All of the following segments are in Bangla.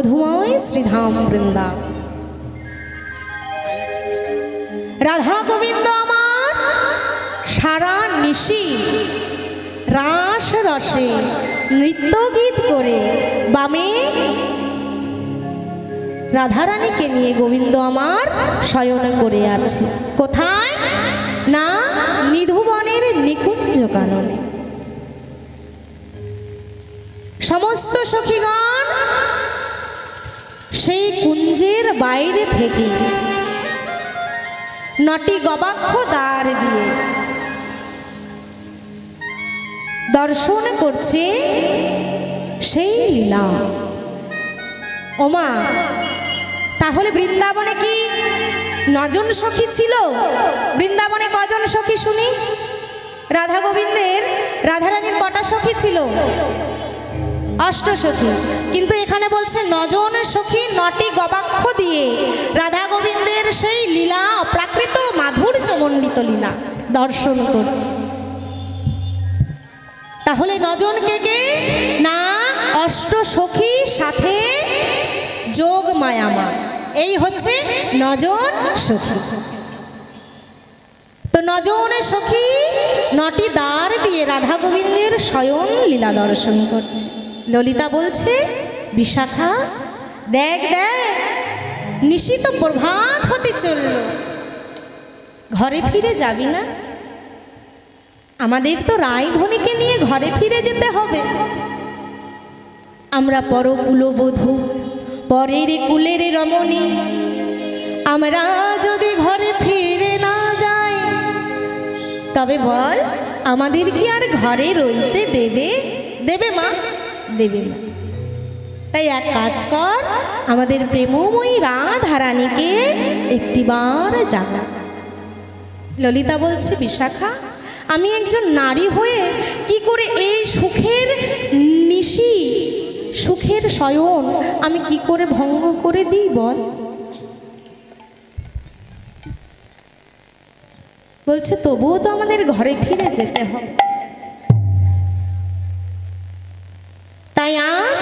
মধুময় শ্রীধাম বৃন্দাবন। রাধা গোবিন্দ আমার সারা নিশি রাস রসে নৃত্য গীত করে বামে রাধারানীকে নিয়ে গোবিন্দ আমার শয়ন করে আছে। কোথায়? না নিধুবনের নিকুঞ্জ কাননে। সমস্ত সখীগণ সেই কুঞ্জের বাইরে থেকে নটি গবাক্ষ দ্বার দিয়ে দর্শন করছে সেই লীলা। ওমা, তাহলে বৃন্দাবনে কি 9 জন সখী ছিল? বৃন্দাবনে কজন সখী শুনি? রাধা গোবিন্দের রাধারানীর কটা সখী ছিল? 8 সখী। কিন্তু এখানে বলছে 9 জন সখী 9টি গবাক্ষ দিয়ে রাধা গোবিন্দের সেই লীলা, অপ্রাকৃত মাধুর্য মণ্ডিত লীলা দর্শন করছে। তাহলে 9 জন কে? না 8 সখী সাথে যোগ মায়ামা, এই হচ্ছে 9 জন সখী। তো 9 জন সখী 9টি দ্বার দিয়ে রাধা গোবিন্দের স্বয়ং লীলা দর্শন করছে। ললিতা বলছে, বিশাখা দেখ দেখ, নিশিত প্রভাত হতে চলল, ঘরে ফিরে যাবি না? আমাদের তো রায়ধনীকে নিয়ে ঘরে ফিরে যেতে হবে। আমরা পরকুলবধূ, পরের কুলের রমণী, আমরা যদি ঘরে ফিরে না যাই তবে বল আমাদের কি আর ঘরে রইতে দেবে? দেবে মা? দেবে না। তাই এক কাজ কর, আমাদের প্রেমময়ী রাধারানীকে একটিবার জাগা। ললিতা বলছে, বিশাখা আমি একজন নারী হয়ে কি করে এই সুখের নিশি, সুখের শয়ন আমি কি করে ভঙ্গ করে দিই বল? বলছে, তবুও তো আমাদের ঘরে ফিরে যেতে হবে। তাই আজ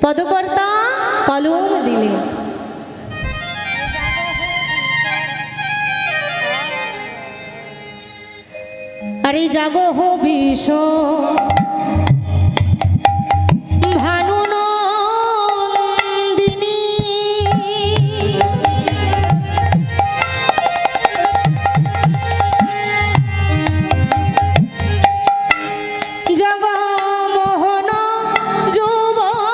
পদকর্তা কলম দিলেন, আরে জাগো হো বিষ ভানু নন্দিনী, জগমোহন যুবরাজে,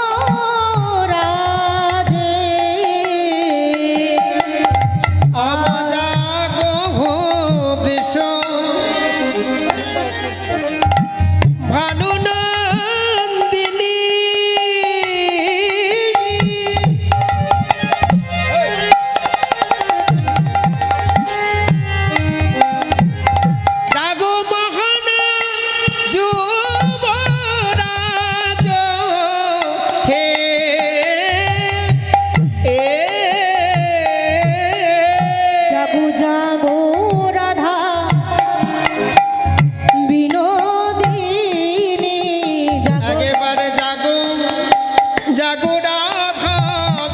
জাগো হো বৃষ ভানু নন্দিনী, জাগো মোহন যুবরাজ হে, জাগো জাগো রাধা বিনোদিনী, জাগো একেবারে জাগো জাগো রাধা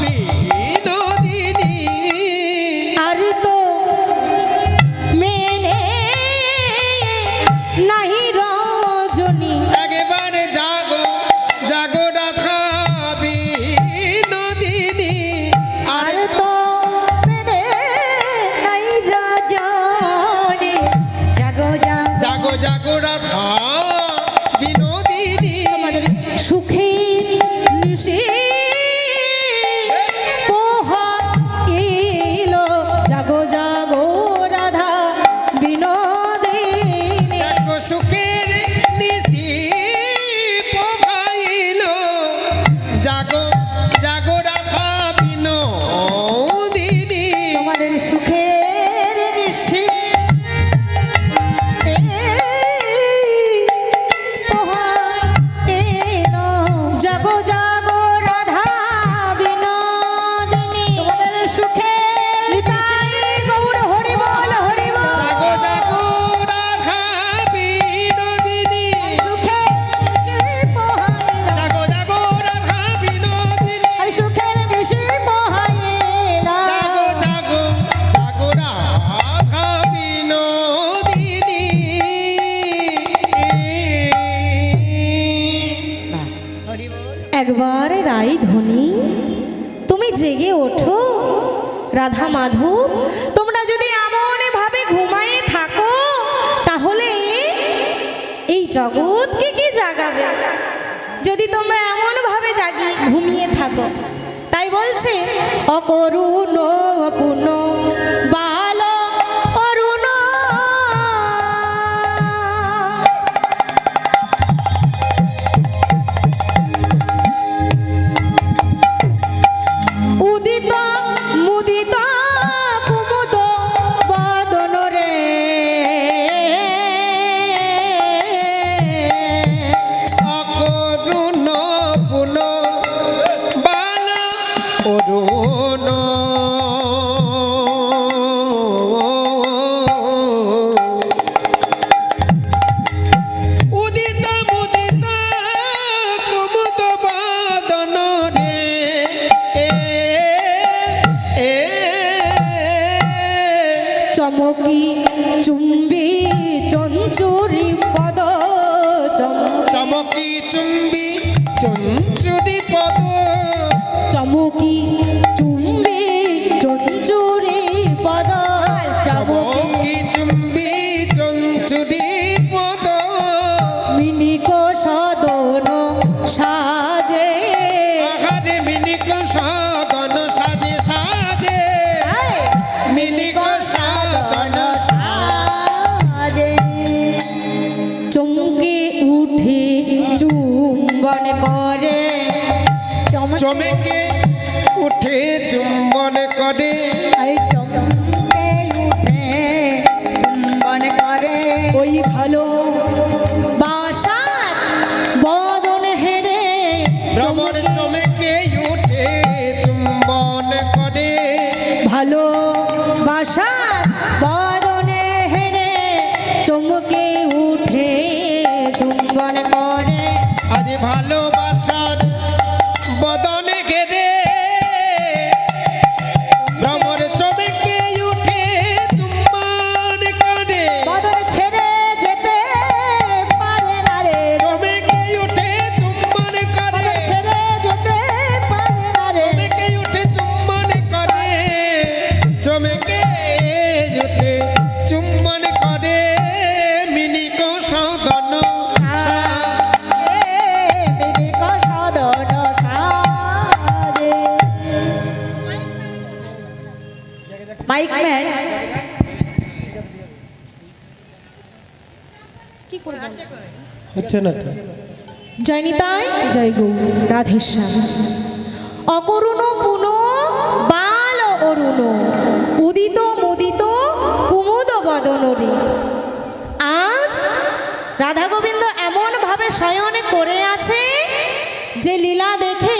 বিনোদিনী, আর তো মেনে নাহি রজনী, একেবারে জাগো জাগো রাধা বিনোদিনী, আর তো মেনে নাই রজনী, জাগো জাগো জাগো রাধা বিনোদিনী, আমাদের সুখের নিশি একবার রাই ধ্বনি তুমি জেগে ওঠো রাধা মাধব, তোমরা যদি এমন ভাবে ঘুমায়ে থাকো তাহলে এই জগৎকে কি জাগাবে? যদি তোমরা এমন ভাবে জাগি ঘুমিয়ে থাকো, তাই বলছে অকরুণ পুন বাল অরুণ উদিত মুদিত কুমুদ বদন রে অকরুণ পুন বাল অরুণ উদিত মুদিত কুমুদ বদন রে চমকি চুম্বি চঞ্চুরি পদ চমকি চুম্বি চঞ্চুরি পদ চমকি চুম্বি চঞ্চুরি পদ চমকি চুম্বি চঞ্চুরি পদ মিনিক সদন সাজে আহারে মিনিক সাধন সাজে সাজে মিনিক সাধন সাজে চমকে উঠে চুম্বন করে চমকে উঠে চুম্বন করে চমকে উঠে চুম্বন করে ওই ভালো বাসার বদন হেরে ভ্রমণ চমকে উঠে চুম্বন করে ভালো বাসার বদনে হেরে চমকে উঠে চুম্বন করে আজ ভালোবাসার বদনে ঘেরে ভ্রমণ চমকে উঠে চুম্বন করে বদন ছেড়ে যেতে পারে না রে চমকে উঠে চুম্বন করে ছেড়ে যেতে পারে না রে চমকে উঠে চুম্বন করে চমকে উঠে চুম্বন করে মিনিক সদন মিনিক সদন সাজে মাইক ম্যান কি করে হচ্ছে না তো জয় নিতাই জয় গৌ রাধেশ্যাম অকরুণ পুন বাল অরুণ উদিত মুদিত কুমুদ বদন রে। আজ রাধা গোবিন্দ এমন ভাবে শয়নে করে আছে যে লীলা দেখে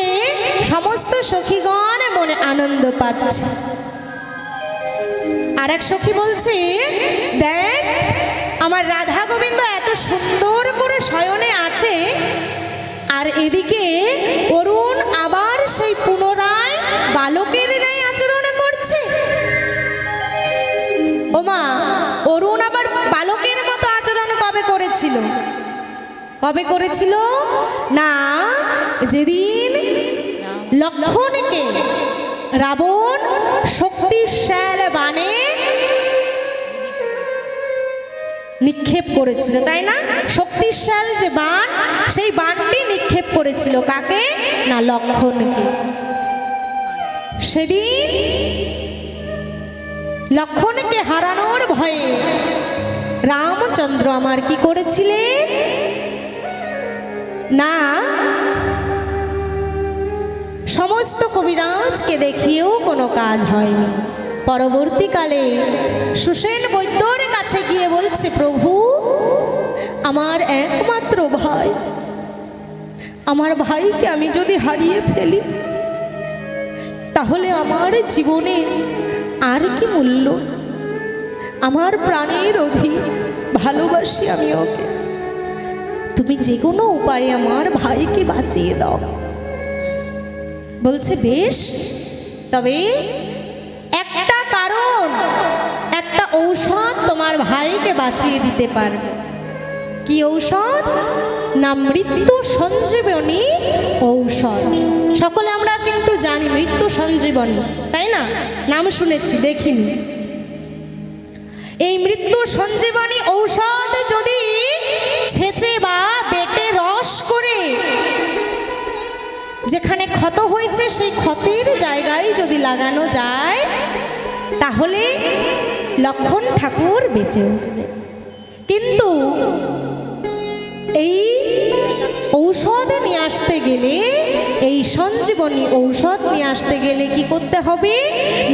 সমস্ত সখীগণ মনে আনন্দ পাচ্ছে। আর এক সখী বলছে, দেখ আমার রাধা গোবিন্দ এত সুন্দর করে শয়নে আছে, আর এদিকে অরুণ আবার সেই পুনরায় বালকের ন্যায় আচরণ করছে। ওমা, অরুণ আবার বালকের মতো আচরণ কবে করেছিল? কবে করেছিল না, যেদিন লক্ষণকে রাবণ শক্তিশাল বাণে নিক্ষেপ করেছিল, তাই না? শক্তিশাল যে বাণ, সেই বাণটি নিক্ষেপ করেছিল কাকে না, লক্ষণকে। সেদিন লক্ষণকে হারানোর ভয়ে রামচন্দ্র আমার কি করেছিলেন না, সমস্ত কবিরাজকে দেখিয়েও কোনো কাজ হয়নি। পরবর্তীকালে সুসেন বৈদ্যর কাছে গিয়ে বলছে, প্রভু আমার একমাত্র ভাই, আমার ভাইকে আমি যদি হারিয়ে ফেলি তাহলে আমার জীবনে আর কি মূল্য? আমার প্রাণের অধিক ভালোবাসি আমি ওকে, তুমি যে কোনো উপায়ে আমার ভাইকে বাঁচিয়ে দাও। বলছে বেশ, তবে একটা কারণ, একটা ঔষধ তোমার ভাইকে বাঁচিয়ে দিতে পারবে। কি ঔষধ? না মৃত্যু সঞ্জীবনী ঔষধ। সকলে আমরা কিন্তু জানি মৃত্যু সঞ্জীবনী, তাই না? নাম শুনেছি, দেখিনি। এই মৃত্যু সঞ্জীবনী ঔষধ যদি ছেঁচে বা বেটে রস করে যেখানে ক্ষত হয়েছে সেই ক্ষতের জায়গায় যদি লাগানো যায় তাহলে লক্ষণ ঠাকুর বেঁচে উঠবে। কিন্তু এই ঔষধ নিয়ে আসতে গেলে, এই সঞ্জীবনী ঔষধ নিয়ে আসতে গেলে কি করতে হবে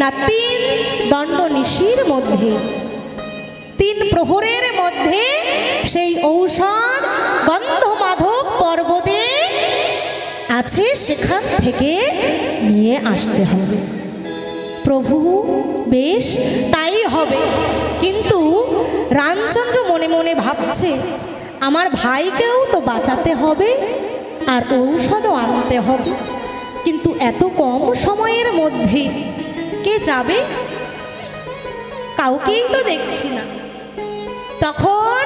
না 3 দণ্ডনিশির মধ্যে, 3 প্রহরের মধ্যে সেই ঔষধ গন্ধমাধব পর্বতে আছে সেখান থেকে নিয়ে আসতে হবে। প্রভু বেশ তাই হবে। কিন্তু রামচন্দ্র মনে মনে ভাবছে আমার ভাইকেও তো বাঁচাতে হবে আর ঔষধও আনতে হবে, কিন্তু এত কম সময়ের মধ্যে কে যাবে? কাউকেই তো দেখছি না। তখন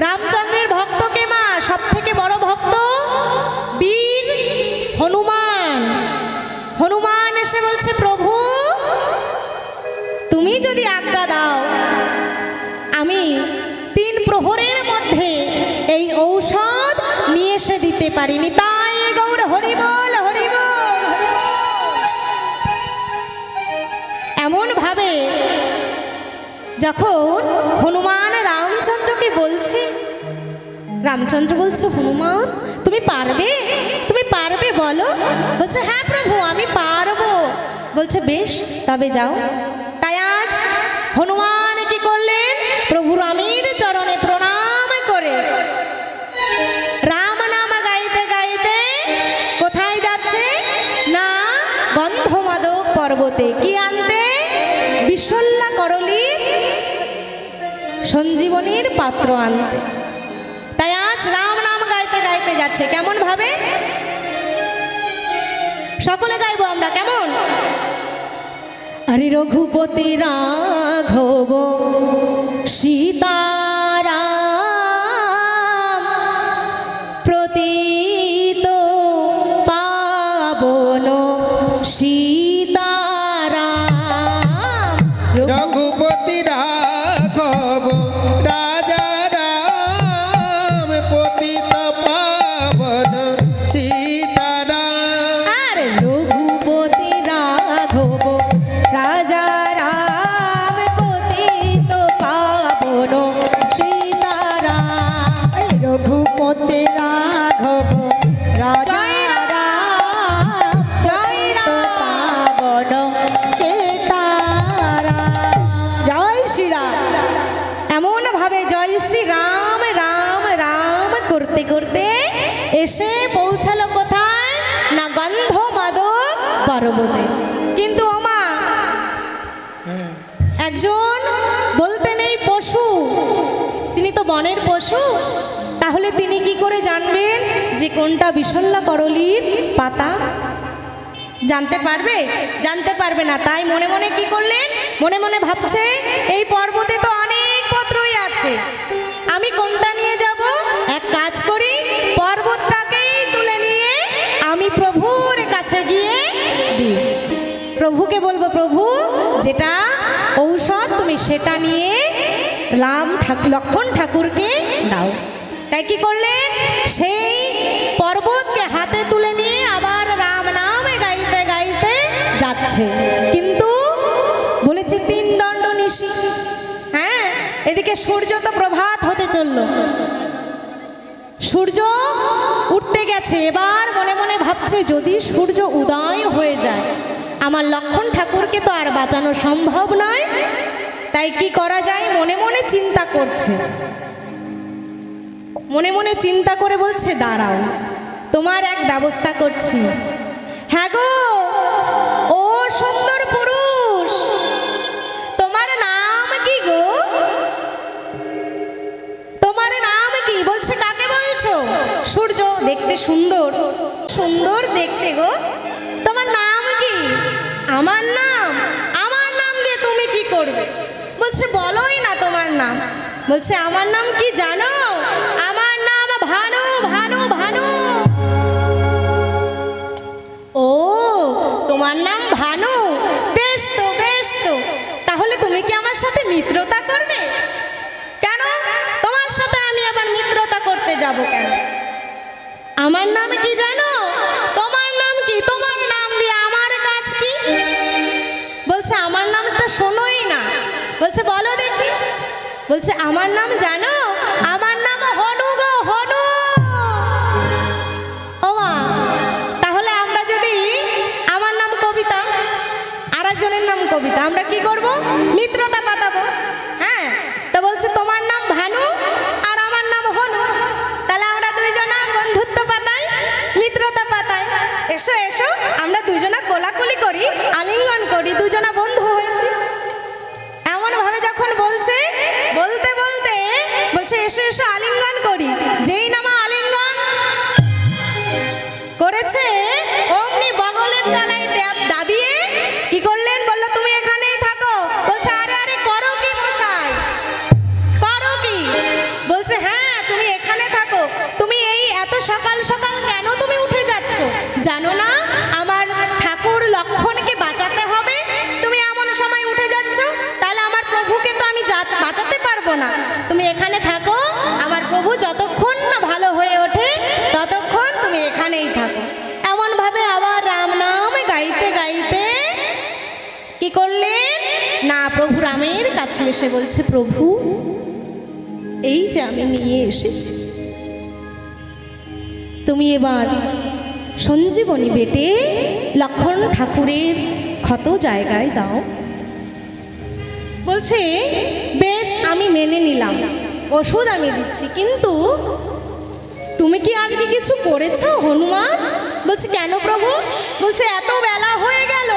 রামচন্দ্রের ভক্তকে মা সব থেকে বড় ভক্ত বীর হনুমান। হনুমান এসে বলছে প্রভু তুমি যদি আজ্ঞা দাও আমি 3 প্রহরের মধ্যে এই ঔষধ নিয়ে এসে দিতে পারিনি, তাই গৌর হরি বল হরি বল। এমন ভাবে যখন হনুমান রামচন্দ্রকে বলছে, রামচন্দ্র বলছে হনুমান তুমি পারবে, তুমি পারবে বলো। বলছে হ্যাঁ প্রভু আমি পারবো। বলছে বেশ তবে যাও। তাই আজ হনুমান কি করলেন? প্রভু রামের চরণে প্রণাম করে রাম নাম গাইতে গাইতে কোথায় যাচ্ছে না গন্ধমাদক পর্বতে। কি আনতে? বিশল্যা করলির সঞ্জীবনীর পাত্র আনতে। তাই আজ রাম নাম গাইতে গাইতে যাচ্ছে। কেমন ভাবে? সকলে গাইবো আমরা, কেমন? হরি রঘুপতি রাঘব সীতারাম প্রতীত পাবন সীতারাম। রঘুপতি রাঘব রাজা রাম পতিত পাবন সীতারাম। আর রঘুপতি রাঘব রাজা রাম পতিত পাবন সীতারাম। রঘুপতি রাঘব রাজা রাম জয় রাম। পাবন সীতারাম। জয় শ্রীরাম। এমন ভাবে জয় শ্রী রাম রাম রাম করতে করতে এসে পৌঁছালো কোথায় না গন্ধমাদক পর্বতে। কিন্তু ওমা একজন বলতে নেই পশু, তিনি তো বনের পশু, তাহলে তিনি কি করে জানবেন যে কোনটা বিশল্যা করলির পাতা? জানতে পারবে? জানতে পারবে না। তাই মনে মনে কি করলেন? মনে মনে ভাবছে এই পর্বতে তো অনেক পত্রই আছে, আমি কোনটা নিয়ে যাব? এক কাজ করি, পর্বতটাকেই তুলে নিয়ে আমি প্রভুর কাছে গিয়ে দিই। প্রভুকে বলবো প্রভু যেটা ঔষধ তুমি সেটা নিয়ে লক্ষণ ঠাকুরকে দাও। তাই কি করলেন? সেই পর্বতকে হাতে তুলে নিয়ে আবার রাম নাম গাইতে গাইতে যাচ্ছে। কিন্তু বলেছে 3 দণ্ডনিশি। হ্যাঁ, এদিকে সূর্য তো প্রভাত হতে চলল, সূর্য উঠতে গেছে। এবার মনে মনে ভাবছে যদি সূর্য উদয় হয়ে যায় আমার লক্ষণ ঠাকুরকে তো আর বাঁচানো সম্ভব নয়। তাই কি করা যায় মনে মনে চিন্তা করছে। মনে মনে চিন্তা করে বলছে দাঁড়াও তোমার এক ব্যবস্থা করছি। হ্যাঁ গো ও সুন্দর পুরুষ, তোমার নাম কি গো? তোমার নাম কি? বলছে কাকে বলছো? সূর্য দেখতে সুন্দর, সুন্দর দেখতে গো। তোমার নাম কি? আমার নাম? আমার নাম দিয়ে তুমি কি করবে? বলছে বলোই না তোমার নাম। বলছে আমার নাম কি জানো? আমার নাম ভানু ভানু ভানু। ও, তোমার নাম ভানু, বেশ তো বেশ তো। তাহলে তুমি কি আমার সাথে মিত্রতা করবে? কেন তোমার সাথে আমি আবার মিত্রতা করতে যাব কেন? আমার নাম কি জানো? তোমার নাম কি? তোমার নাম দিয়ে আমার কাজ কি? বলছে আমার নামটা শোনোই না। বলছে বলো দেখি। বলছে আমার নাম জানো? আমার নাম হনু গো, হনু। ও মা, তাহলে আমরা যদি, আমার নাম কবিতা, আর একজনের নাম কবিতা, আমরা কি করব? মিত্রতা পাতাবো। হ্যাঁ, তা বলছে তোমার নাম ভানু আর আমার নাম হনু, তাহলে আমরা দুইজনা বন্ধুত্ব পাতাই, মিত্রতা পাতাই। এসো এসো, আমরা দুজনা কোলাকুলি করি, আলিঙ্গন করি, দুজনা বন্ধু হয়েছি। এমন ভাবে যখন বলছে, বলতে বলতে বলছে এসো এসো আলিঙ্গন করি, যেই নামা আলিঙ্গন করেছে অমনি বগলের তলায় দাবিয়ে কি করলেন? বললো তুমি এখানেই থাকো। বলছে আরে আরে করো কি মশাই, করো কি? বলছে হ্যাঁ তুমি এখানে থাকো। তুমি এই এত সকাল সকাল কেন তুমি উঠে যাচ্ছ? জানো না আমার ঠাকুর লক্ষণকে বাঁচাতে হবে? তুমি এমন সময় উঠে যাচ্ছ, তাহলে আমার প্রভুকে তো আমি বাঁচাতে পারবো না। তুমি এখানে থাকো, আমার প্রভু যতক্ষণ না ভালো হয়ে ওঠে ততক্ষণ তুমি এখানেই থাকো। এমন ভাবে আবার রাম নাম গাইতে গাইতে কি করলেন না, প্রভু রামের কাছে এসে বলছে প্রভু এই যে আমি নিয়ে এসেছি, তুমি এবার সঞ্জীবনী বেটে লক্ষণ ঠাকুরের ক্ষত জায়গায় দাও। বলছে বেশ আমি মেনে নিলাম, ওষুধ আমি দিচ্ছি, কিন্তু তুমি কি আজকে কিছু করেছো হনুমান? বলছে কেন প্রভু? বলছে এত বেলা হয়ে গেল,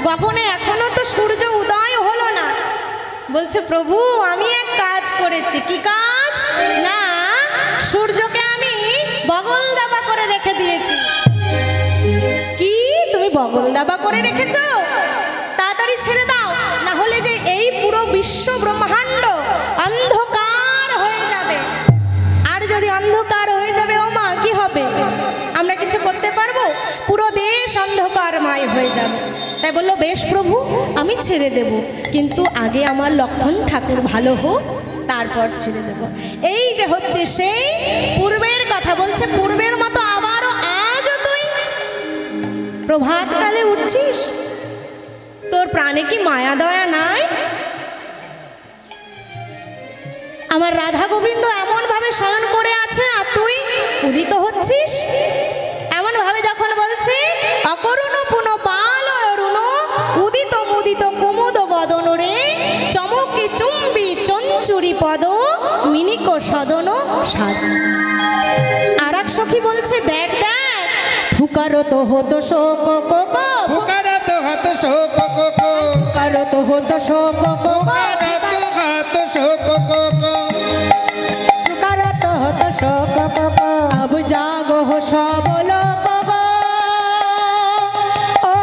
গগনে এখনো তো সূর্য উদয় হলো না। বলছে প্রভু আমি এক কাজ করেছি। কি কাজ? না, সূর্যকে আমি বগল দাবা করে রেখে দিয়েছি। কি তুমি বগল দাবা করে রেখেছো? তাড়াতাড়ি ছেড়ে দাও, না হলে যে এই পুরো বিশ্ব ব্রহ্মাণ্ড অন্ধকার হয়ে যাবে। আর যদি অন্ধকার হয়ে যাবে ও মা কি হবে? আমরা কিছু করতে পারবো? পুরো দেশ অন্ধকারময় হয়ে যাবে। তাই বললো বেশ প্রভু আমি ছেড়ে দেব, কিন্তু আগে আমার লক্ষণ ঠাকুর ভালো হোক, তারপর ছেড়ে দেব। এই যে হচ্ছে সেই পূর্বের কথা। বলছে পূর্বের মতো আবারও আজও তুই প্রভাতকালে উঠছিস? তোর প্রাণে কি মায়া দয়া নাই? আমার রাধা গোবিন্দ এমন ভাবে শয়ন করে আছে আর তুই উদিত হচ্ছিস। এমন ভাবে যখন বলছে অকরুণ পুন পাল অরুণ উদিত মুদিত কুমুদ বদন রে চমকি চুম্বি চঞ্চুরি পদ মিনিক সদন সাজ। আর এক সখী বলছে দেখ দেখ ফুকারত হতো শোক কোক, ফুকারত হত শোক কোক, ফুকারত হতো শোক কোক, ফুকারত হত শোক কোক, পুকারত হতো শোক কোক। अब जागो हो सब लोग गो। ओ,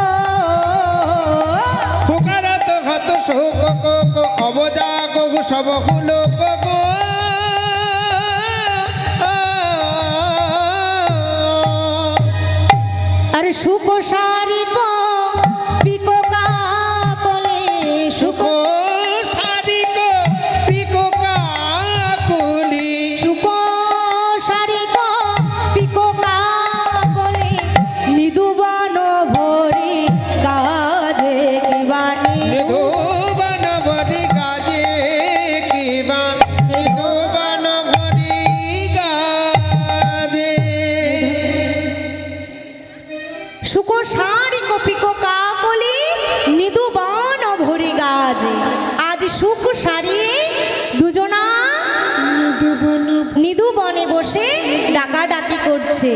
ফুকারত হত শোক কোক, অবজাগ সব লোক গো। अरे सुको सारी को पिको का कोले সুকো সারিক পিকো কাকুলি, सुको सारी को पिको का कोले निदुबन भरी गाजे की बानी। নিধুবন ভরি গাজে কিবা, নিধুবন ভরি গাজে। सुको सारी को पिको का कोली निदुबन भरी गाजे। आज सुख सारी দুজনা নিদু বনে বসে ডাকাডাকি করছে।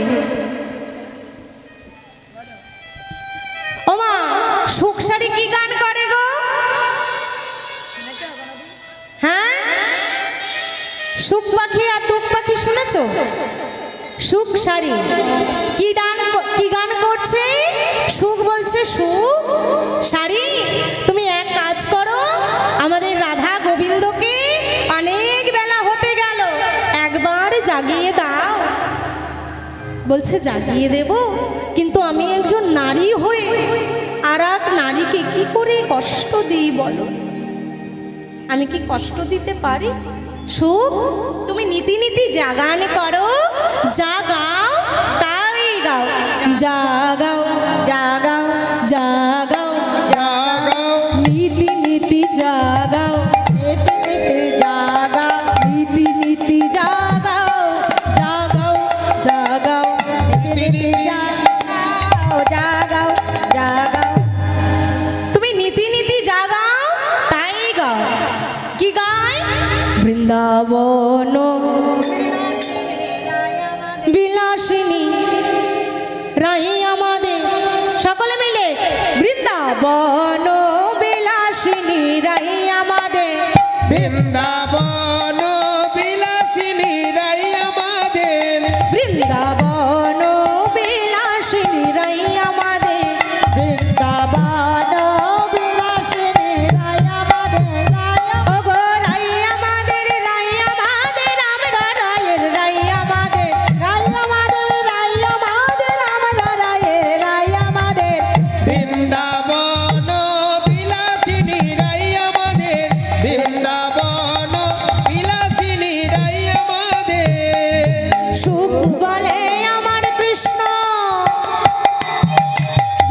ওমা সুখ সারি কি গান করে গো? হ্যাঁ, সুখ পাখি আর তুক পাখি শুনেছো? সুখ সারি কি গান করছে? সুখ বলছে সুখ সারি তুমি এক কাজ করো, আমাদের রাধা গোবিন্দকে অনেক বেলা হতে গেল একবার জাগিয়ে দাও। বলছে জাগিয়ে দেব, কিন্তু আমি একজন নারী হয়ে আর এক নারীকে কি করে কষ্ট দিই বলো? আমি কি কষ্ট দিতে পারি? সুখ, তুমি নীতি নীতি জাগান করো, যা গাও তাই গাও, যা গাও জাগাও জাগাও, জাগাও নীতি নীতি জাগাও, নীতি নীতি জাগাও নীতি নীতি জাগাও, জাগাও জাগাও। নীতি জাগাও জাগাও জাগাও তুমি নীতি নীতি জাগাও তাই গাও। কি গায়? বৃন্দাবন বিলাসিনী রাই আমাদের, সকলে মিলে বৃন্দাবন বিলাসিনী রাই আমাদের, বৃন্দাবন বিলাসিনী রাই আমাদের, বৃন্দাবন বিলাসিনী রাই আমাদের, বৃন্দাবন বিলাসিনী রায় আমাদের রায় ওগো রাই আমাদের, রাই আমাদের, আমরা রায়ের রাই আমাদের, রায় আমাদের রায় আমাদের আমরা রায়ের রায় আমাদের বৃন্দাবন বিলাসিনী রাই আমাদের, বৃন্দাবন বিলাসিনী রাই আমাদের। সুখ বলে আমার কৃষ্ণ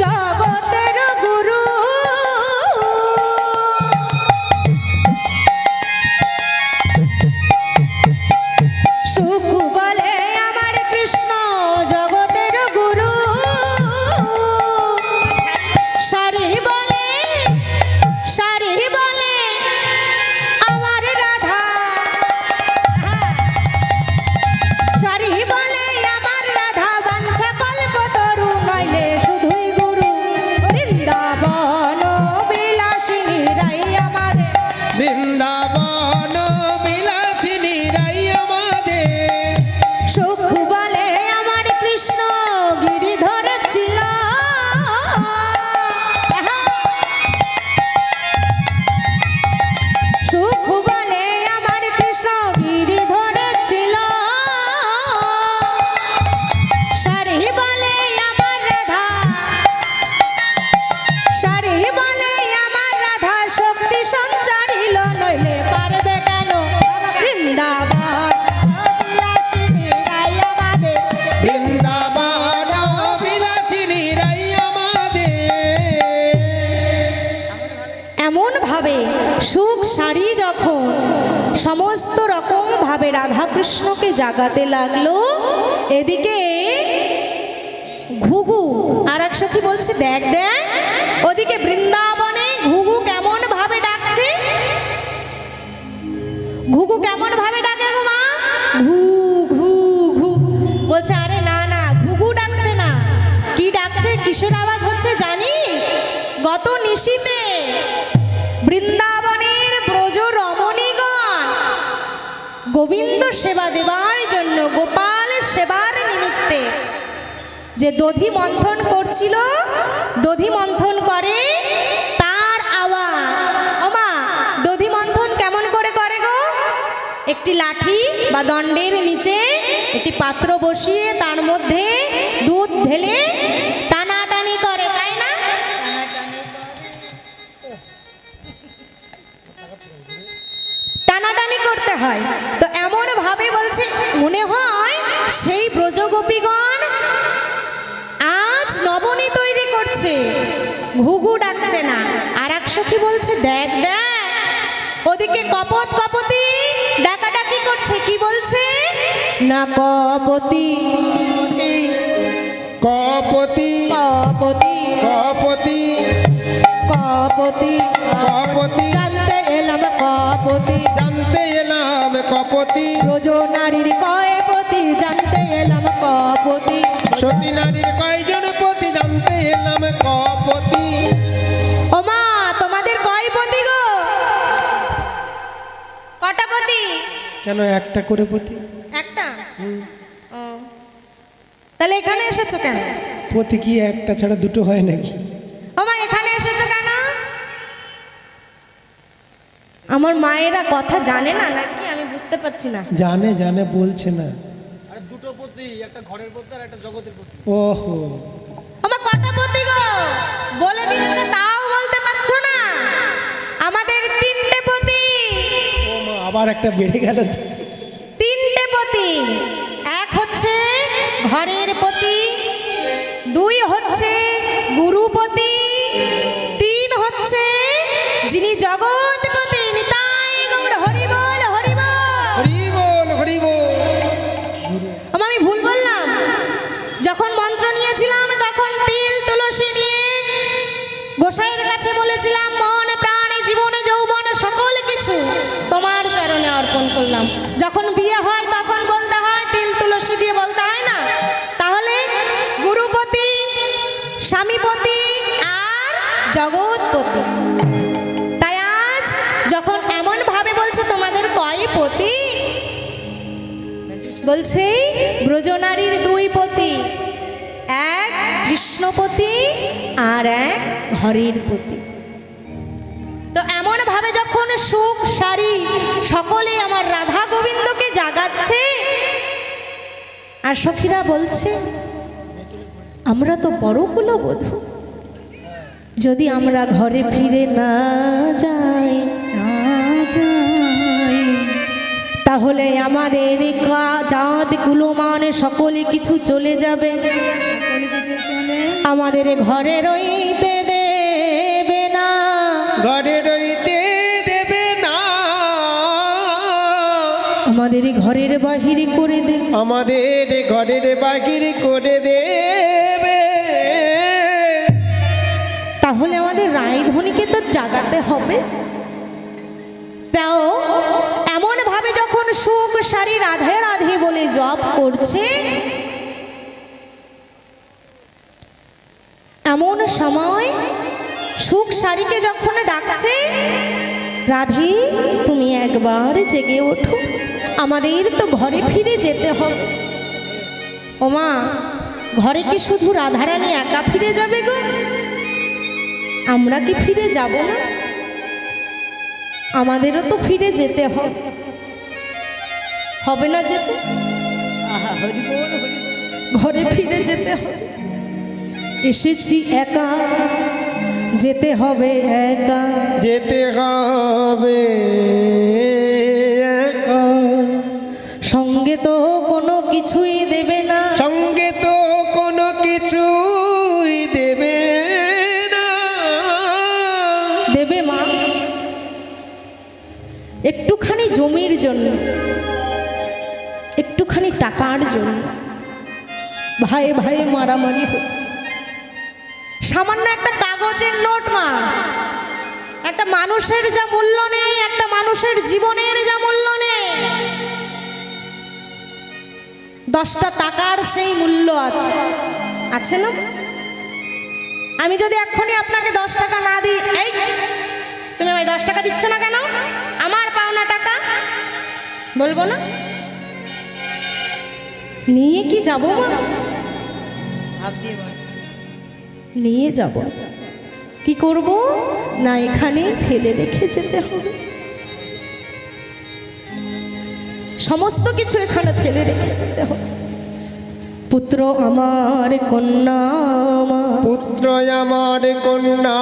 জগতের গুরু, সুখ বলে আমার কৃষ্ণ জগতের গুরু, সারি বলে, সারি বলে আমার রাধা, সারি বলে আমার রাধা, বাঞ্ছা কল্পতরু নইলে শুধুই গুরু, বৃন্দাবন বিলাসিনী রাই আমাদের, বৃন্দাবন বিলাসিনী রাই আমাদের, সুখ বলে আমার কৃষ্ণ গিরিধর ছিল, সুখ বলে আমার কৃষ্ণ গিরিধর ছিল, সারি বলে আমার রাধা, সারি বলে আমার রাধা, শক্তি সঞ্চারিল নইলে পারবে কেন, বৃন্দাবন বিলাসিনী রায় আমাদের বৃন্দাবন বিলাসিনী রাই আমাদের। এমন ভাবে সুখ সারি যখন সমস্ত রকম ভাবে রাধাকৃষ্ণকে জাগাতে লাগলো, এদিকে ঘুঘু আর এক সখী বলছে দেখ দেখ ওদিকে বৃন্দাবনে ঘুঘু কেমন ভাবে ডাকছে, ঘুঘু কেমন ভাবে ডাকে গো মা, ঘু ঘু ঘু, বলছে আরে না না ঘুঘু ডাকছে না, কি ডাকছে, কিসের আওয়াজ হচ্ছে জানিস? গত নিশীতে বৃন্দাবনের ব্রজ রমণীগণ গোবিন্দ সেবা দেবার জন্য, গোপাল সেবার নিমিত্তে যে দধি মন্থন করছিল, দধি মন্থন করে তার আওয়াজ। ওমা, দধি মন্থন কেমন করে করে গো? একটি লাঠি বা দণ্ডের নিচে একটি পাত্র বসিয়ে তার মধ্যে দুধ ঢেলে টানাটানি করে, তাই না? টানাটানি করতে হয়। তো এমন ভাবে বলছে মনে হয় সেই ব্রজগোপীগণ আজ নবনী তৈরি করছে, ঘুঘু ডাকছে না। আর এক সখী বলছে দেখ দেখ ওদিকে কপত কপতি ডাকাডাকি করছে, কি বলছে না কপতি কপতি কপতি কপতি কপতি, কপতি জানতে এলাম কপতি, জানতে এলাম কপতি, ব্রজ নারীর কয়পতি, জানতে এলাম কপতি। সতী নারীর কয়জন পতি, জানতে এলাম কপতি। ও মা, তোমাদের কয়পতি গো? কটা পতি? কেন একটা করে পতি? একটা। ও, তাহলে এখানে এসেছো কেন? পতি কি একটা ছাড়া দুটো হয় নাকি? ও মা, এখানে এসেছো কেন? আমার মায়েরা কথা জানে না নাকি আমি বুঝতে পারছি না। জানে জানে বলছে না। আরে দুটো পতি পতি, একটা ঘরের পতি আর একটা জগতের পতি। ওহো, আমার কটা পতি গো বলে দিচ্ছে, তাও বলতে পারছো না। আমাদের তিনটে পতি। ও মা, আবার একটা বেড়ে গেল তো। তিনটে পতি। এক হচ্ছে ঘরের পতি, দুই হচ্ছে গুরুপতি, তিন হচ্ছে যিনি জগৎপতি। নিতাই গৌর হরি বল, হরি বল। হরি বল, হরি বল। আমি ভুল বললাম। যখন মন্ত্র নিয়েছিলাম তখন তিল তুলসী নিয়ে গোসাইয়ের কাছে বলেছিলাম, মন প্রাণ জীবন যৌবন সকল কিছু তোমার চরণে অর্পণ করলাম। যখন বিয়ে হয় তখন বলতে হয় তিল তুলসী দিয়ে, বলতে হয় না? তাহলে গুরুপতি, স্বামীপতি আর জগৎপতি। তাই আজ যখন এমন ভাবে বলছে তোমাদের কয় পতি, বলছে ব্রজনারীর দুই পতি, এক কৃষ্ণপতি আর এক ঘরের পতি। তো এমন ভাবে যখন সুখ সারি সকলে আমার রাধা গোবিন্দকে জাগাচ্ছে, আর সখীরা বলছে আমরা তো পরকুলবধূ, যদি আমরা ঘরে ফিরে না যাই তাহলে আমাদের জাত কুলমান সকলে কিছু চলে যাবে, আমাদের ঘরে রইতে দেবে না, ঘরে রইতে দেবে না, আমাদের ঘরের বাহির করে দেবে, আমাদের ঘরের বাহির করে দেবে। তাহলে আমাদের রায়ধনীকে তো জাগাতে হবে। তাও এমন ভাবে যখন সুখ সারি রাধে রাধে বলে জপ করছে, এমন সময় সুখ সারিকে যখন ডাকছে, রাধে তুমি একবার জেগে ওঠো, আমাদের তো ঘরে ফিরে যেতে হবে। ওমা, ঘরে কি শুধু রাধারানী একা ফিরে যাবে গো? আমরা কি ফিরে যাব না? আমাদেরও তো ফিরে যেতে হবে, হবে না যেতে? আহা, হরি বল, হরি বল। ঘরে ফিরে যেতে হবে। এসেছি একা, যেতে হবে একা, যেতে হবে একা। সঙ্গে তো কোনো কিছুই দেবে না, সঙ্গে তো কোনো কিছুই দেবে না। দেবে মা একটুখানি জমির জন্য, একটুখানি টাকার জন্য ভাই ভাই মারামারি হচ্ছে। সামান্য একটা কাগজের নোট মা, একটা মানুষের যা মূল্য নেই, একটা মানুষের জীবনের যা মূল্য নেই, 10টা টাকার সেই মূল্য আছে, আছে না? আমি যদি এক্ষুনি আপনাকে 10 টাকা না দিই, এই তুমি আমায় 10 টাকা দিচ্ছ না কেন, আমার পাওনা টাকা, বলবো না? নিয়ে কি যাবো মা? নিয়ে যাব, কি করব না, এখানে ফেলে রেখে যেতে হবে। সমস্ত কিছু এখানে ফেলে রেখে যেতে হবে। পুত্র আমার, কন্যা আমার, পুত্র আমার, কন্যা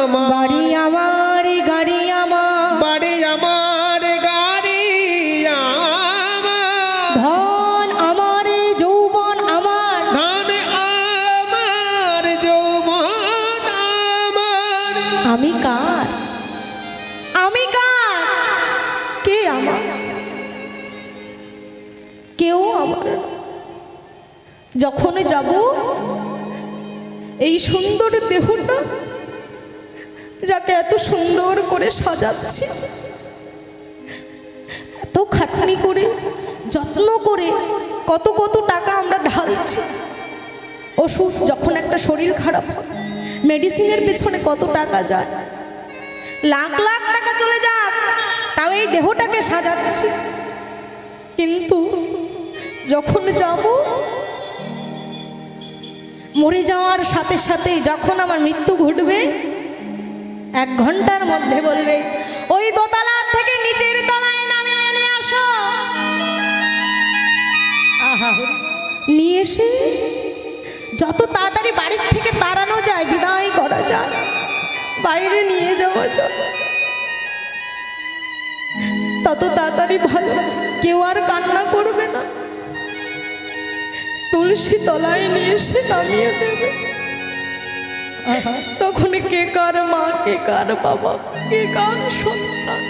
আমার, বাড়ি আমার, গাড়ি আমার, বাড়ি আমার, গাড়ি আমার, ধন আমার, যৌবন আমার, ধন আমার, যৌবন আমার। আমি কার? আমি কার? কে আমার? কেউ আমার না। যখন যাব এই সুন্দর দেহটা, যাকে এত সুন্দর করে সাজাচ্ছি, এত খাটনি করে যত্ন করে কত কত টাকা আমরা ঢালছি, ওষুধ যখন একটা শরীর খারাপ হয় মেডিসিনের পেছনে কত টাকা যায়, লাখ লাখ টাকা চলে যাক, তাও এই দেহটাকে সাজাচ্ছি। কিন্তু যখন যাব, মরে যাওয়ার সাথে সাথে যখন আমার মৃত্যু ঘটবে, 1 ঘন্টার মধ্যে বলবে, ওই দোতলার থেকে নিচের তলায় নামিয়ে নিয়ে আসো। এসে যত তাড়াতাড়ি বাড়ির থেকে তাড়ানো যায়, বিদায় করা যায়, বাইরে নিয়ে যাওয়া যায়, তত তাড়াতাড়ি ভালো। কেউ আর কান্না করবে না, তুলসী তলায় নিয়ে এসে নামিয়ে দেবে। তখন কে কার মা, কে কার বাবা, কে কার সন্তান।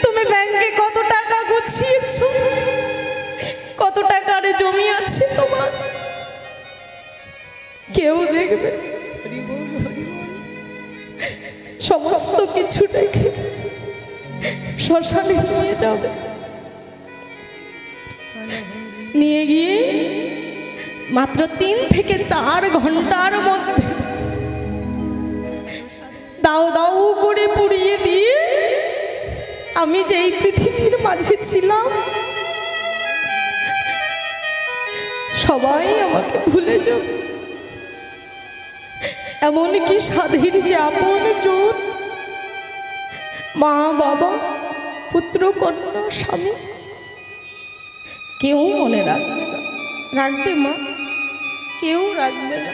তুমি ব্যাংকে কত টাকা গুছিয়েছো, কত টাকার জমি আছে তোমার, কেউ দেখবে না। সমস্ত কিছু দেখে শ্মশানে নিয়ে যাবে। নিয়ে গিয়ে মাত্র 3 থেকে 4 ঘন্টার মধ্যে দাও দাও করে পুড়িয়ে দিয়ে আমি যেই পৃথিবীর মাঝে ছিলাম সবাই আমাকে ভুলে যাবে। এমনকি স্বাধীন যে আপন জন, মা বাবা, পুত্র কন্যা, স্বামী, কেউ মনে রাখবে না। রাখবে মা? কেউ রাখবে না,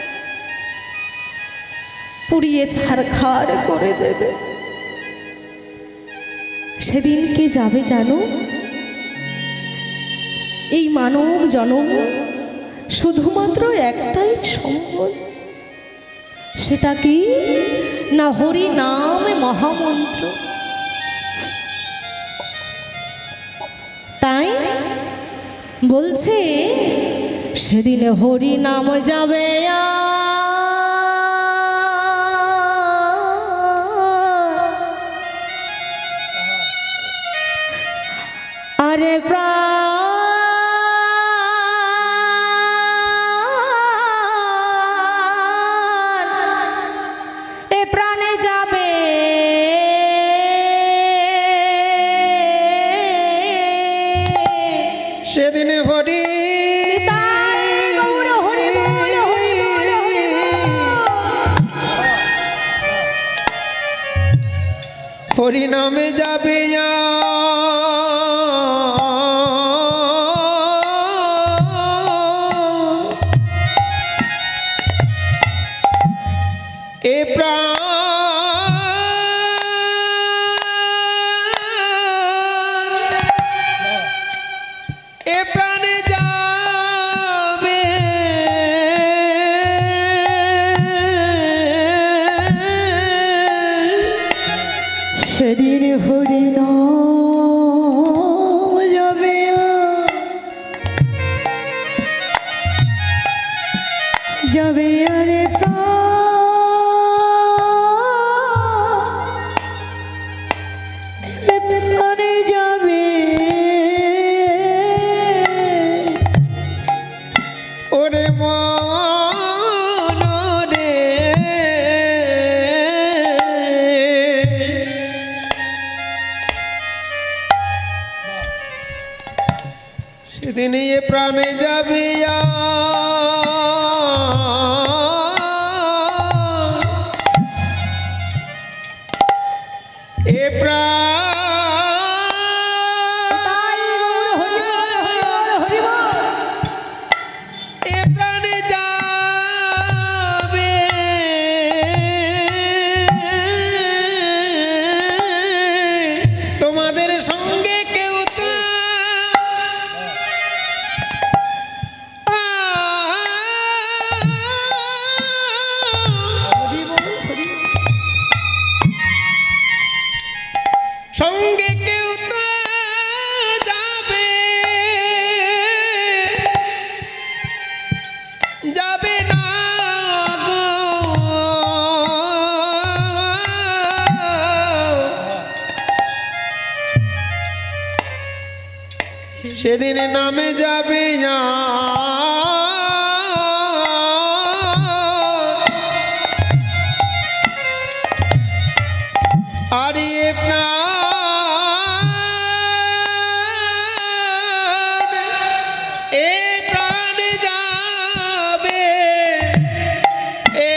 পুড়িয়ে ছারখার করে দেবে। সেদিন কে যাবে জানো? এই মানব জনম শুধুমাত্র একটাই সম্বল, সেটা কি না হরি নাম মহামন্ত্র। তাই বলছে সেদিন হরি নাম যাবে আরে প্রাণে যাবে সেদিন হরি হরি নামে যাবে এ প্রাণ, এ প্রাণে যাবে সেদিন হরি নাম যাবে যাবে আরে প্রাণে যাবে ওরে মন রে, সেদিন এ প্রাণে যাবে এ এ প্রাণে যাবে তোমাদের সঙ্গে কেউ তো সঙ্গে কেউ তো যাবে যাবে না গো, সেদিন নামে যাবে আর এ প্রাণ, এ প্রাণ যাবে এ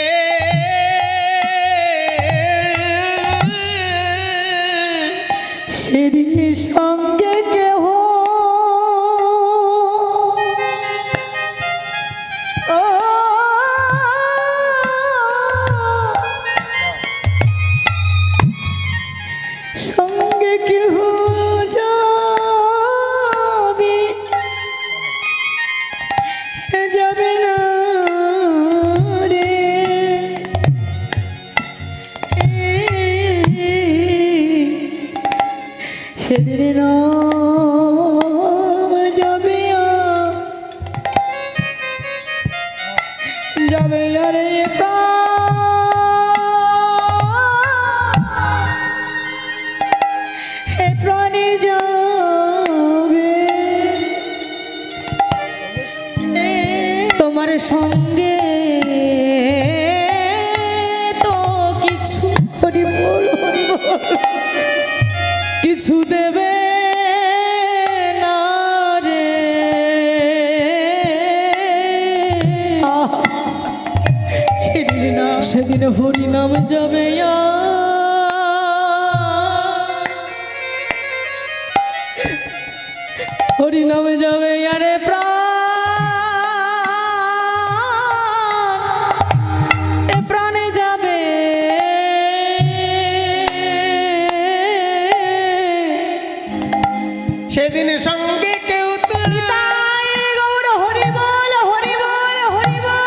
সেদিন সঙ্গে কেহ তোমার সঙ্গে তো কিছু হরি বল হরি বল। কিছু দেবে না রে, সেদিন হরি নাম যাবে হরি নামে যাবে আরে প্রাণ, এ প্রাণে যাবে। সেদিন সঙ্গে কেউ তো তাই গৌর হরি বল হরি বল হরি বল।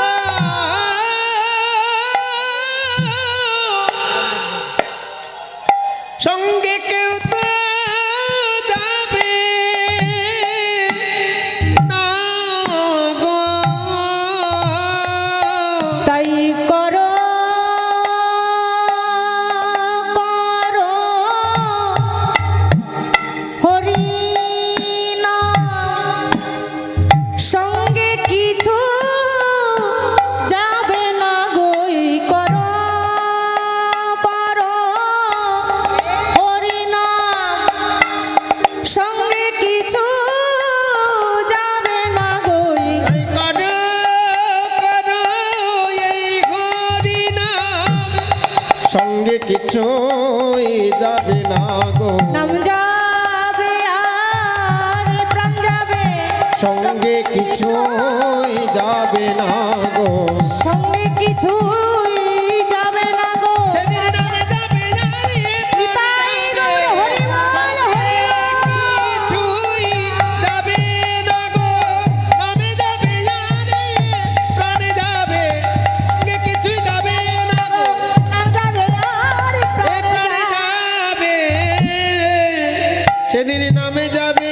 সঙ্গে কেউ তো যাবে না গো। তাই করো করো হরি নাম, সঙ্গে কিছু যাবে না গই। করো করো হরি নাম, সঙ্গে কিছু যাবে না গই। তাই করো করো এই হরি নাম, সঙ্গে কিছুই যাবে না গো। নাম যাবে আর প্রাণ যাবে, সঙ্গে কিছুই যাবে না গো। সঙ্গে কিছুই যাবে না গো। সেদিন নামে যাবে জানি নিতাই গৌর হরি বল হরি বল। কিছুই যাবে না গো। নামে যাবে জানি প্রাণে যাবে, সঙ্গে কিছুই যাবে না গো। নাম যাবে আর এ প্রাণে যাবে, সেদিন নামে যাবে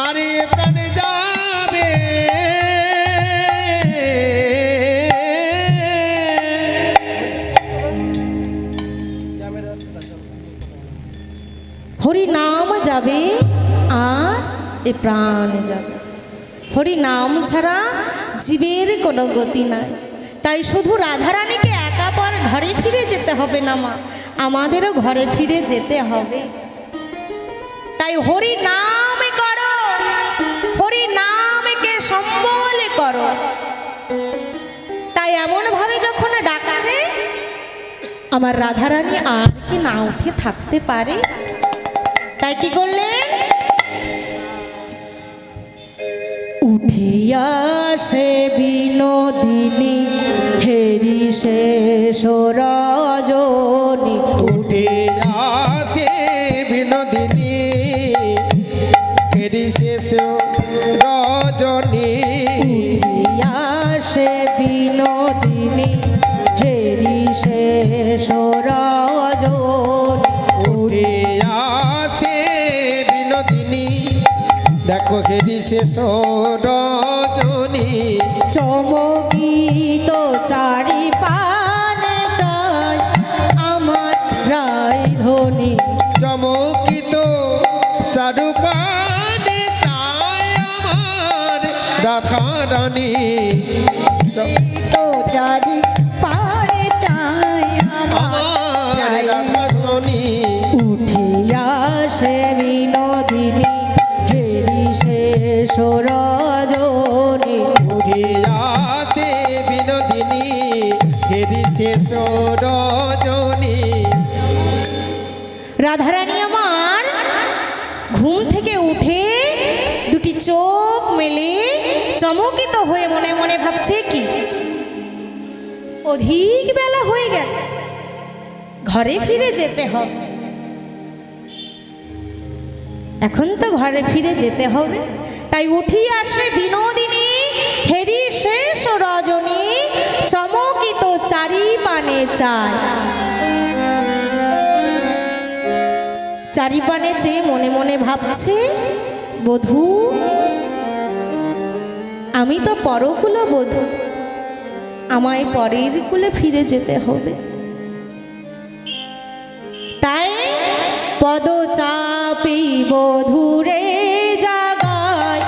আরে প্রাণে যাবে। হরি নাম যাবে আর এ প্রাণ যাবে। হরি নাম ছাড়া জীবের কোনো গতি নাই। তাই শুধু রাধারানীকে একা পর ঘরে ফিরে যেতে হবে না মা, আমাদেরও ঘরে ফিরে যেতে হবে। তাই হরি নাম করো, হরি নামকে সম্বল করো। তাই এমন ভাবে যখন ডাকছে, আমার রাধারানী আর কি না উঠে থাকতে পারে। তাই কি করলেন, উঠিয়া সে বিনোদিনী হেরি শেষ রজনী। উঠে আসে বিনোদিনী ফেরি শেষ রজনী। উঠিয়া সে বিনোদিনী হেরি শেষ রজনী। উঠে আসে বিনোদিনী, দেখো ফেরি শেষ রজনী। চমকিত চারি পানে চাই আমার রায় ধনী। চমকিত চারুপানে চায় আমার রাধা রানী। তো চারি পারে চাই আমার রাধা রানী। উঠিয়া সে বিনোদিনী হেরি শেষ রজনী। উঠে আসে বিনোদিনী ফেরি শেষ রজনী। রাধারানী আমার ঘুম থেকে উঠে দুটি চোখ মেলে চমকিত হয়ে মনে মনে ভাবছে কি, অধিক বেলা হয়ে গেছে, ঘরে ফিরে যেতে হবে। এখন তো ঘরে ফিরে যেতে হবে। তাই উঠি আসে বিনোদিনী হেরি শেষ রজনী। চমকিত চারি পানে চায়, চারিপানে চেয়ে মনে মনে ভাবছে, বধূ আমি তো পরকুল বধূ, আমায় পরের কুলে ফিরে যেতে হবে। তাই পদ চাপি বধূরে জাগায়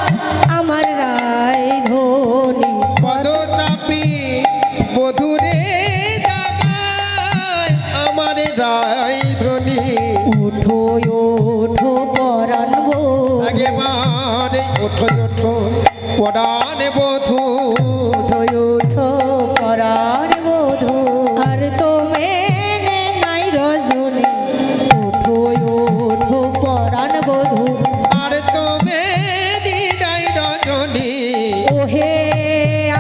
একেবারে ওঠো ওঠো পরাণ বধূ ওঠো ওঠো পরাণ বধূ আর তো মেনে নাই রজনী ওঠো ওঠো পরাণ বধূ আর তুমি নাই রজনী ওহে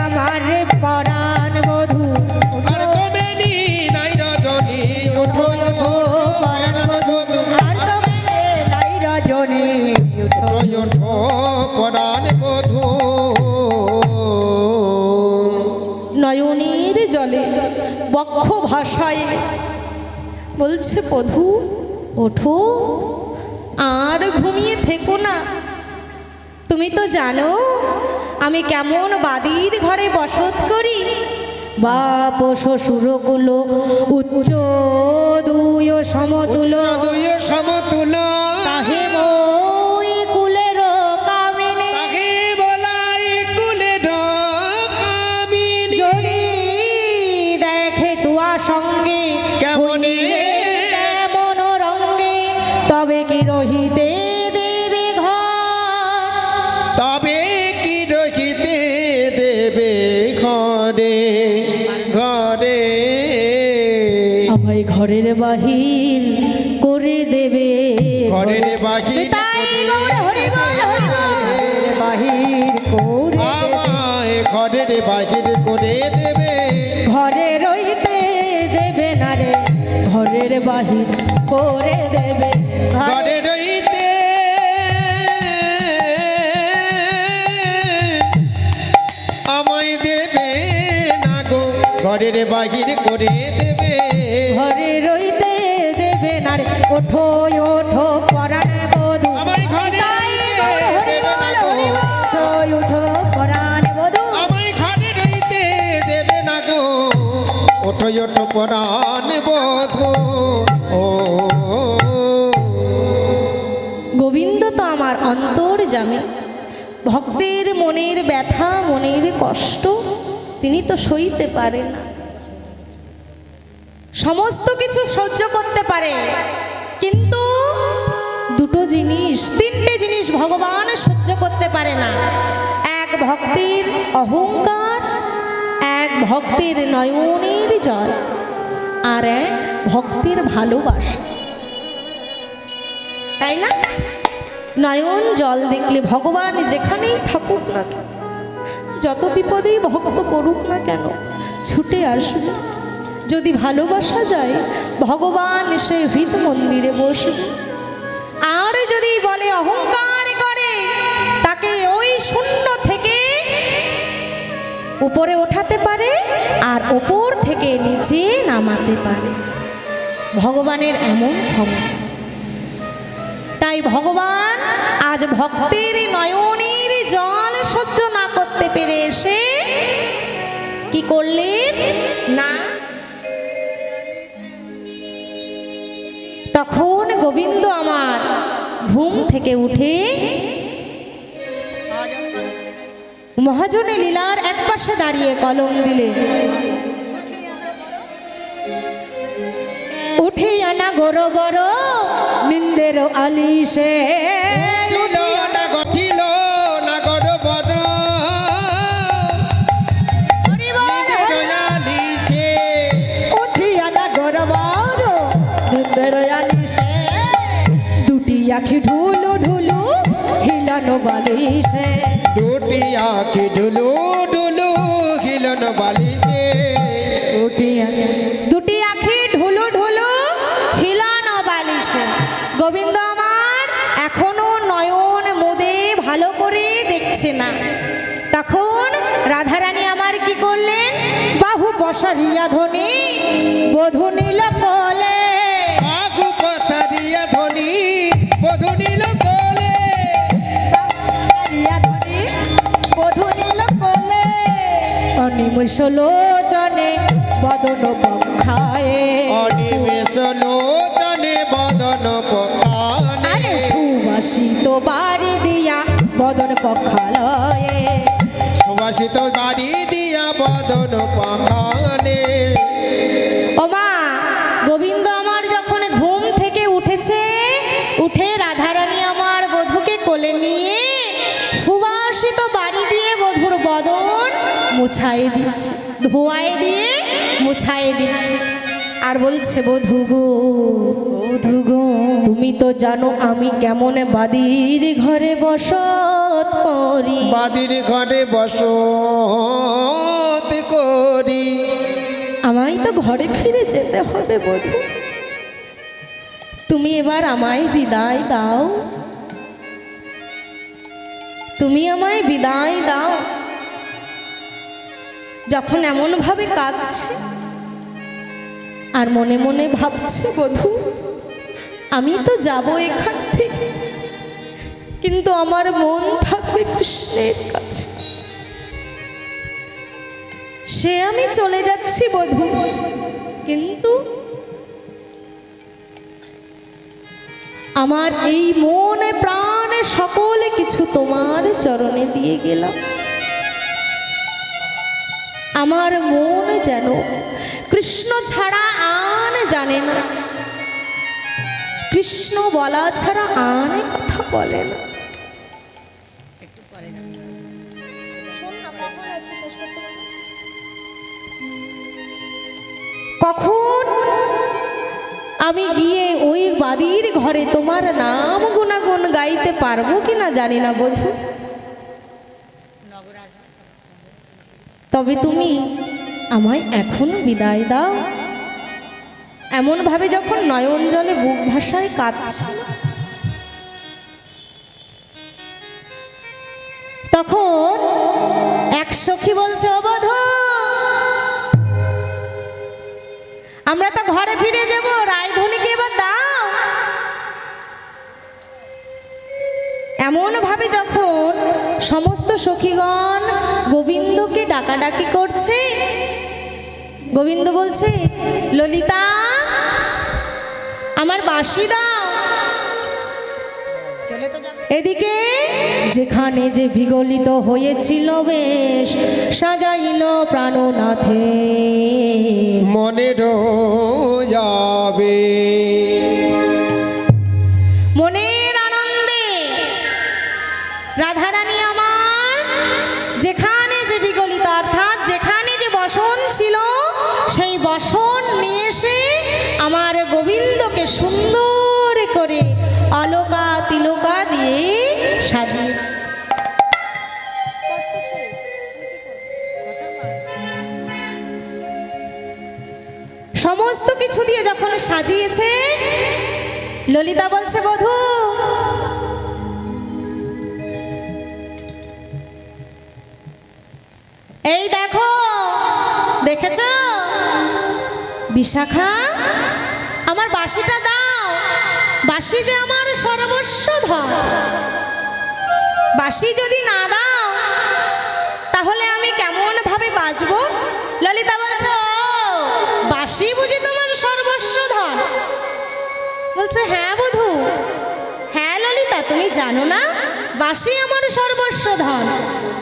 আমার পরাণ বধূ আর তুমি নাই রজনী ওঠো ওঠো পরাণ বধূ আর তবে নাই রজনী ওঠো ওঠো পরাণ বধূ নয়নের জলে বক্ষ ভাষায় বলছে বধূ ওঠো আর ঘুমিয়ে থেকো না। তুমি তো জানো আমি কেমন বাদীর ঘরে বসত করি। বাপ শ্বশুরগুলো উচ্চ দুয় সমতুল দুই সমতুল তাহে মই কুলের কামিনী তাকে বলাই কুলে কামিনী যদি দেখে তুয়া সঙ্গে কেমনে? কেমন রঙ্গে তবে কি রহিতে দেবে ঘর তবে কি রহিতে দেবে ঘরে ঘরে আমায় ঘরের বাহির করে দেবে ঘরের বাহির তাই গৌর হরি বল হরি বল। বাহির করে আমায় ঘরের বাহির করে দেবে ঘরে রইতে দেবে না রে ঘরের বাহির করে দেবে ঘরে রইতে আমায় দেবে না গো ঘরের বাহির করে দেবে ঘরে রইতে দেবে না রে ওঠো ওঠো পরাণ বধূ আমায় ঘরে তাই রইতে গৌর হরি দেবে না বল গো। হরি বল। ওঠো ওঠো পরাণ বধূ আমায় ঘরে রইতে দেবে না গো ওঠো ওঠো পরাণ বধূ ও গোবিন্দ তো আমার অন্তর জানে ভক্তের মনের ব্যথা মনের কষ্ট তিনি তো সইতে পারে না। সমস্ত কিছু সহ্য করতে পারে কিন্তু দুটো জিনিস তিনটে জিনিস ভগবান সহ্য করতে পারে না। এক ভক্তির অহংকার, এক ভক্তির নয়নের জল, আর এক ভক্তির ভালোবাসা। তাই না? নয়ন জল দেখলে ভগবান যেখানেই থাকুক না কেন, যত বিপদেই ভক্ত পড়ুক না কেন, ছুটে আসবে। যদি ভালোবাসা যায় ভগবান সে হৃদ মন্দিরে বসবে। আর যদি বলে অহংকার করে তাকে ওই শূন্য থেকে উপরে ওঠাতে পারে আর ওপর থেকে নিচে নামাতে পারে। ভগবানের এমন ক্ষমতা। তাই ভগবান আজ ভক্তের নয়নের জল সহ্য না করতে পেরে এসে কি করলেন না, তখন গোবিন্দ আমার ঘুম থেকে উঠে মহাজনে লীলার এক পাশে দাঁড়িয়ে কলম দিলেন, উঠে আনা গরো বড় নিন্দের আলিশে গঠিল না গঠিল না গড় বড় হরি বল, হরি বল। দয়ালিছে উঠিয়া না গরবার নিন্দের আলিশে দুটি আখি ঢুলু ঢুলু হিলানো বালিশে দুটি আঁখি ঢুলু ঢুলু হিলন বালিছে উঠিয়া দুটি আখি ঢুলু ঢুলু হিলানো বালিশে। গোবিন্দ আমার এখনো নয়ন মোদে ভালো করে দেখছে না। তখন রাধারানী আমার কি করলেন, বাহু পসারিয়া ধনী বধূ নীল কোলে, আগু পসারিয়া ধনী বধূ নীল কোলে সারিয়া ধরি বধূ নীল কোলে অনিমিষ লোচনে বদন পক্ষায়, অনিমেষ লোচনে বদন পখানে আরে সুবাসিত বাড়ি দিয়া বদন পক্ষালয়ে। সুবাসিত বাড়ি দিয়া বদন পখানে ও মা, গোবিন্দ আমার যখন ঘুম থেকে উঠেছে, উঠে রাধারানী আমার বধূকে কোলে নিয়ে মুছাই দিচ্ছে, ধোয়ায় দিয়ে মুছাই দিচ্ছে। আর বলছে বধূ গো, বধূ গো, তুমি তো জানো আমি কেমন বাদির ঘরে বসত করি। বাদির ঘরে বসত করি। আমায় তো ঘরে ফিরে যেতে হবে বধূ, তুমি এবার আমায় বিদায় দাও, তুমি আমায় বিদায় দাও। যখন এমন ভাবে কাঁদছে আর মনে মনে ভাবছে বধূ আমি তো যাব এখান থেকে, কিন্তু আমার মন থাকবে কৃষ্ণের কাছে। সে আমি চলে যাচ্ছি বধূ, কিন্তু আমার এই মনে প্রাণে সকল কিছু তোমার চরণে দিয়ে গেলাম। আমার মন যেন কৃষ্ণ ছাড়া আর জানে না, কৃষ্ণ বলা ছাড়া আর কথা বলে না। কখন আমি গিয়ে ওই বাদির ঘরে তোমার নাম গুণাগুণ গাইতে পারবো কিনা জানি না বধূ, তবে তুমি আমায় এখন বিদায় দাও। এমন ভাবে যখন নয়ন জলে বুক ভাসায় কাঁদছে, তখন এক সখী বলছে ও বধূ আমরা তো ঘরে ফিরে যাব, রায়ধনীকে এবার দাও। এমন ভাবে যখন সমস্ত সখীগণ গোবিন্দকে ডাকাডাকি করছে, গোবিন্দ বলছে ললিতা আমার বাঁশি দাও। এদিকে যেখানে যে বিগলিত হয়েছিল বেশ সাজাইল প্রাণনাথে, মনে যাবে মনের আনন্দে রাধারানী আমার যেখানে যে বিগলিত অর্থাৎ যেখানে যে বসন ছিল সেই বসন নিয়ে এসে আমার গোবিন্দকে সুন্দর করে অলকা তিলকা দিয়ে সাজিয়েছে। সমস্ত কিছু দিয়ে যখন সাজিয়েছে, ললিতা বলছে বধূ এই দেখো, দেখেছ বিশাখা আমার বাঁশিটা দাও, বাঁশি যে আমার সর্বস্ব ধন, বাঁশি যদি না দাও তাহলে আমি কেমন ভাবে বাজবো। ললিতা বলছে ও বাঁশি বুঝি তোমার সর্বস্ব ধন? বলছে হ্যাঁ বধূ, হ্যাঁ ললিতা তুমি জানো না বাঁশি আমার সর্বস্ব ধন,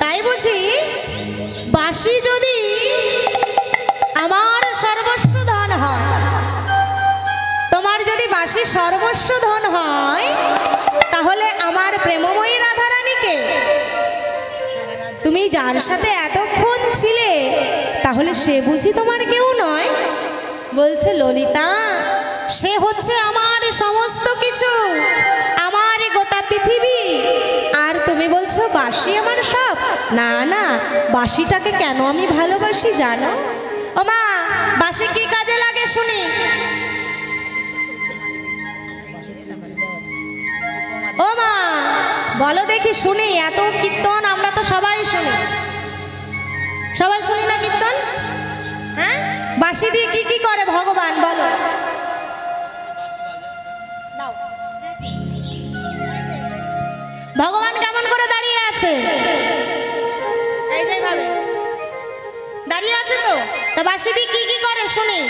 তাই বুঝি বাঁশি যদি আমার সর্বস্ব ধন হয়, তোমার যদি বাঁশি সর্বস্ব ধন হয়, তাহলে আমার প্রেমময়ী রাধারানীকে তুমি যার সাথে এতক্ষণ ছিলে তাহলে সে বুঝি তোমার কেউ নয়? বলছে ললিতা সে হচ্ছে আমার সমস্ত কিছু, আমার গোটা পৃথিবী, আর তুমি বলছো বাঁশি আমার সব। না না, বাঁশিটাকে কেন আমি ভালোবাসি জানো? ও মা বাঁশি কি কাজে লাগে শুনি? ও মা বলো দেখি শুনি, এত কীর্তন আমরা তো সবাই শুনি, সবাই শুনি না কীর্তন? হ্যাঁ বাঁশি দিয়ে কি কি করে ভগবান বলো? ভগবান কেমন করে দাঁড়িয়ে আছে? এই যে ভাবে দাঁড়িয়ে আছে তো, তা বাঁশি দিয়ে কি কি করে শুনি?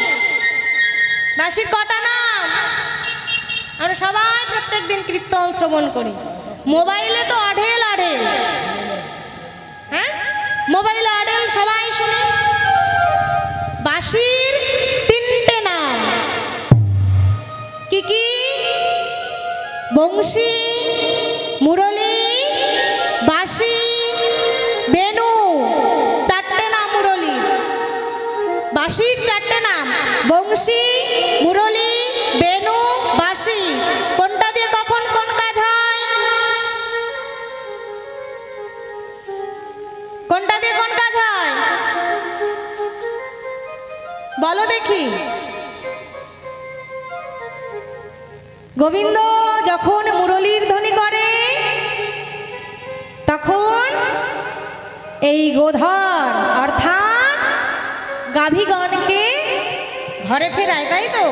বাঁশির কটা নাম? আমরা সবাই প্রত্যেকদিন কীর্তন শ্রবণ করি, মোবাইলে তো আঢেল আঢেল, হ্যাঁ মোবাইলে আঢেল সবাই শুনে। বাঁশির তিনটে নাম কি কি? বংশী, মুরলী, বাঁশি, বেনু, চারটে নাম বংশী, মুরলী, বেণু, বাঁশি, কোনটা দিয়ে কখন কোন কাজ হয়? কোনটা দিয়ে কোন কাজ হয় বলো দেখি। গোবিন্দ যখন মুরলীর ধ্বনি করে তখন এই গোধন অর্থাৎ গাভীগণকে ঘরে ফেরায়, তাই তো?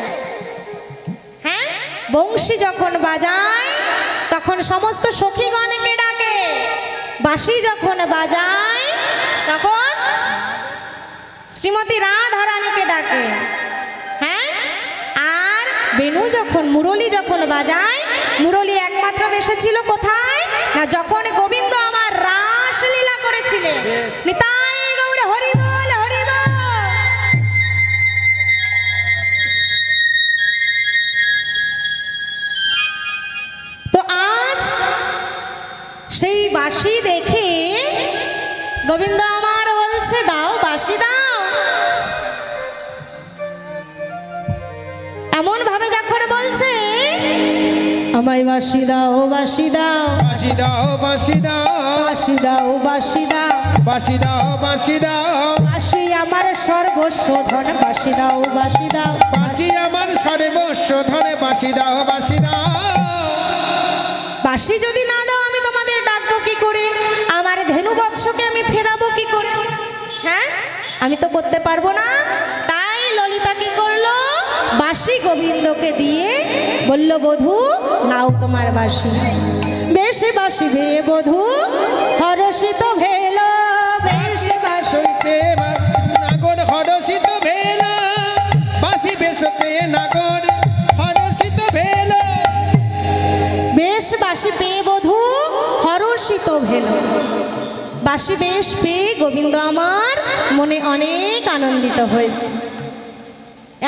হ্যাঁ, বংশী যখন বাজায় তখন সমস্ত সখীগণকে ডাকে, বাঁশি যখন বাজায় তখন শ্রীমতী রাধারানীকে ডাকে। হ্যাঁ, আর বেণু যখন মুরলী যখন বাজায়, মুরলী একমাত্র বেসেছিল কোথায় না যখন গোবিন্দ আমার রাসলীলা করেছিলেন। নিতাই গৌর হরি বল, হরি বল। তো আজ সেই বাঁশি দেখে গোবিন্দ আমার বলছে দাও বাঁশি দাও। এমন ভাবে যখন বলছে আমায় বাঁশি দাও, বাঁশি দাও, বাঁশি দাও, বাঁশি দাও, বাঁশি দাও, বাঁশি দাও, বাঁশি দাও, বাঁশি দাও, বাঁশি আমার সর্বস্ব ধন, বাঁশি দাও, বাঁশি দাও, বাঁশি আমার সর্বস্ব ধনে, বাঁশি দাও, বাঁশি দাও। বাঁশি যদি না দাও আমি তোমাদের ডাকবো কি করে? আমার ধেনু বৎসকে আমি ফেরাবো কি করে? হ্যাঁ, আমি তো করতে পারবো না। তাই ললিতা কি করলো? বাঁশি গোবিন্দকে দিয়ে বলল বধূ নাও তোমার বাঁশি। বেশ বাঁশি বে বধূ হরষিত ভেল, বেশ বাঁশি বাঁশিতে নাগর হরষিত ভেলা, বাঁশি বেশ পেয়ে নাগর হরষিত ভেলা। বেশ বাঁশি পেয়ে বধূ হরষিত ভেল। বাঁশি বেশ পেয়ে গোবিন্দ আমার মনে অনেক আনন্দিত হয়েছে।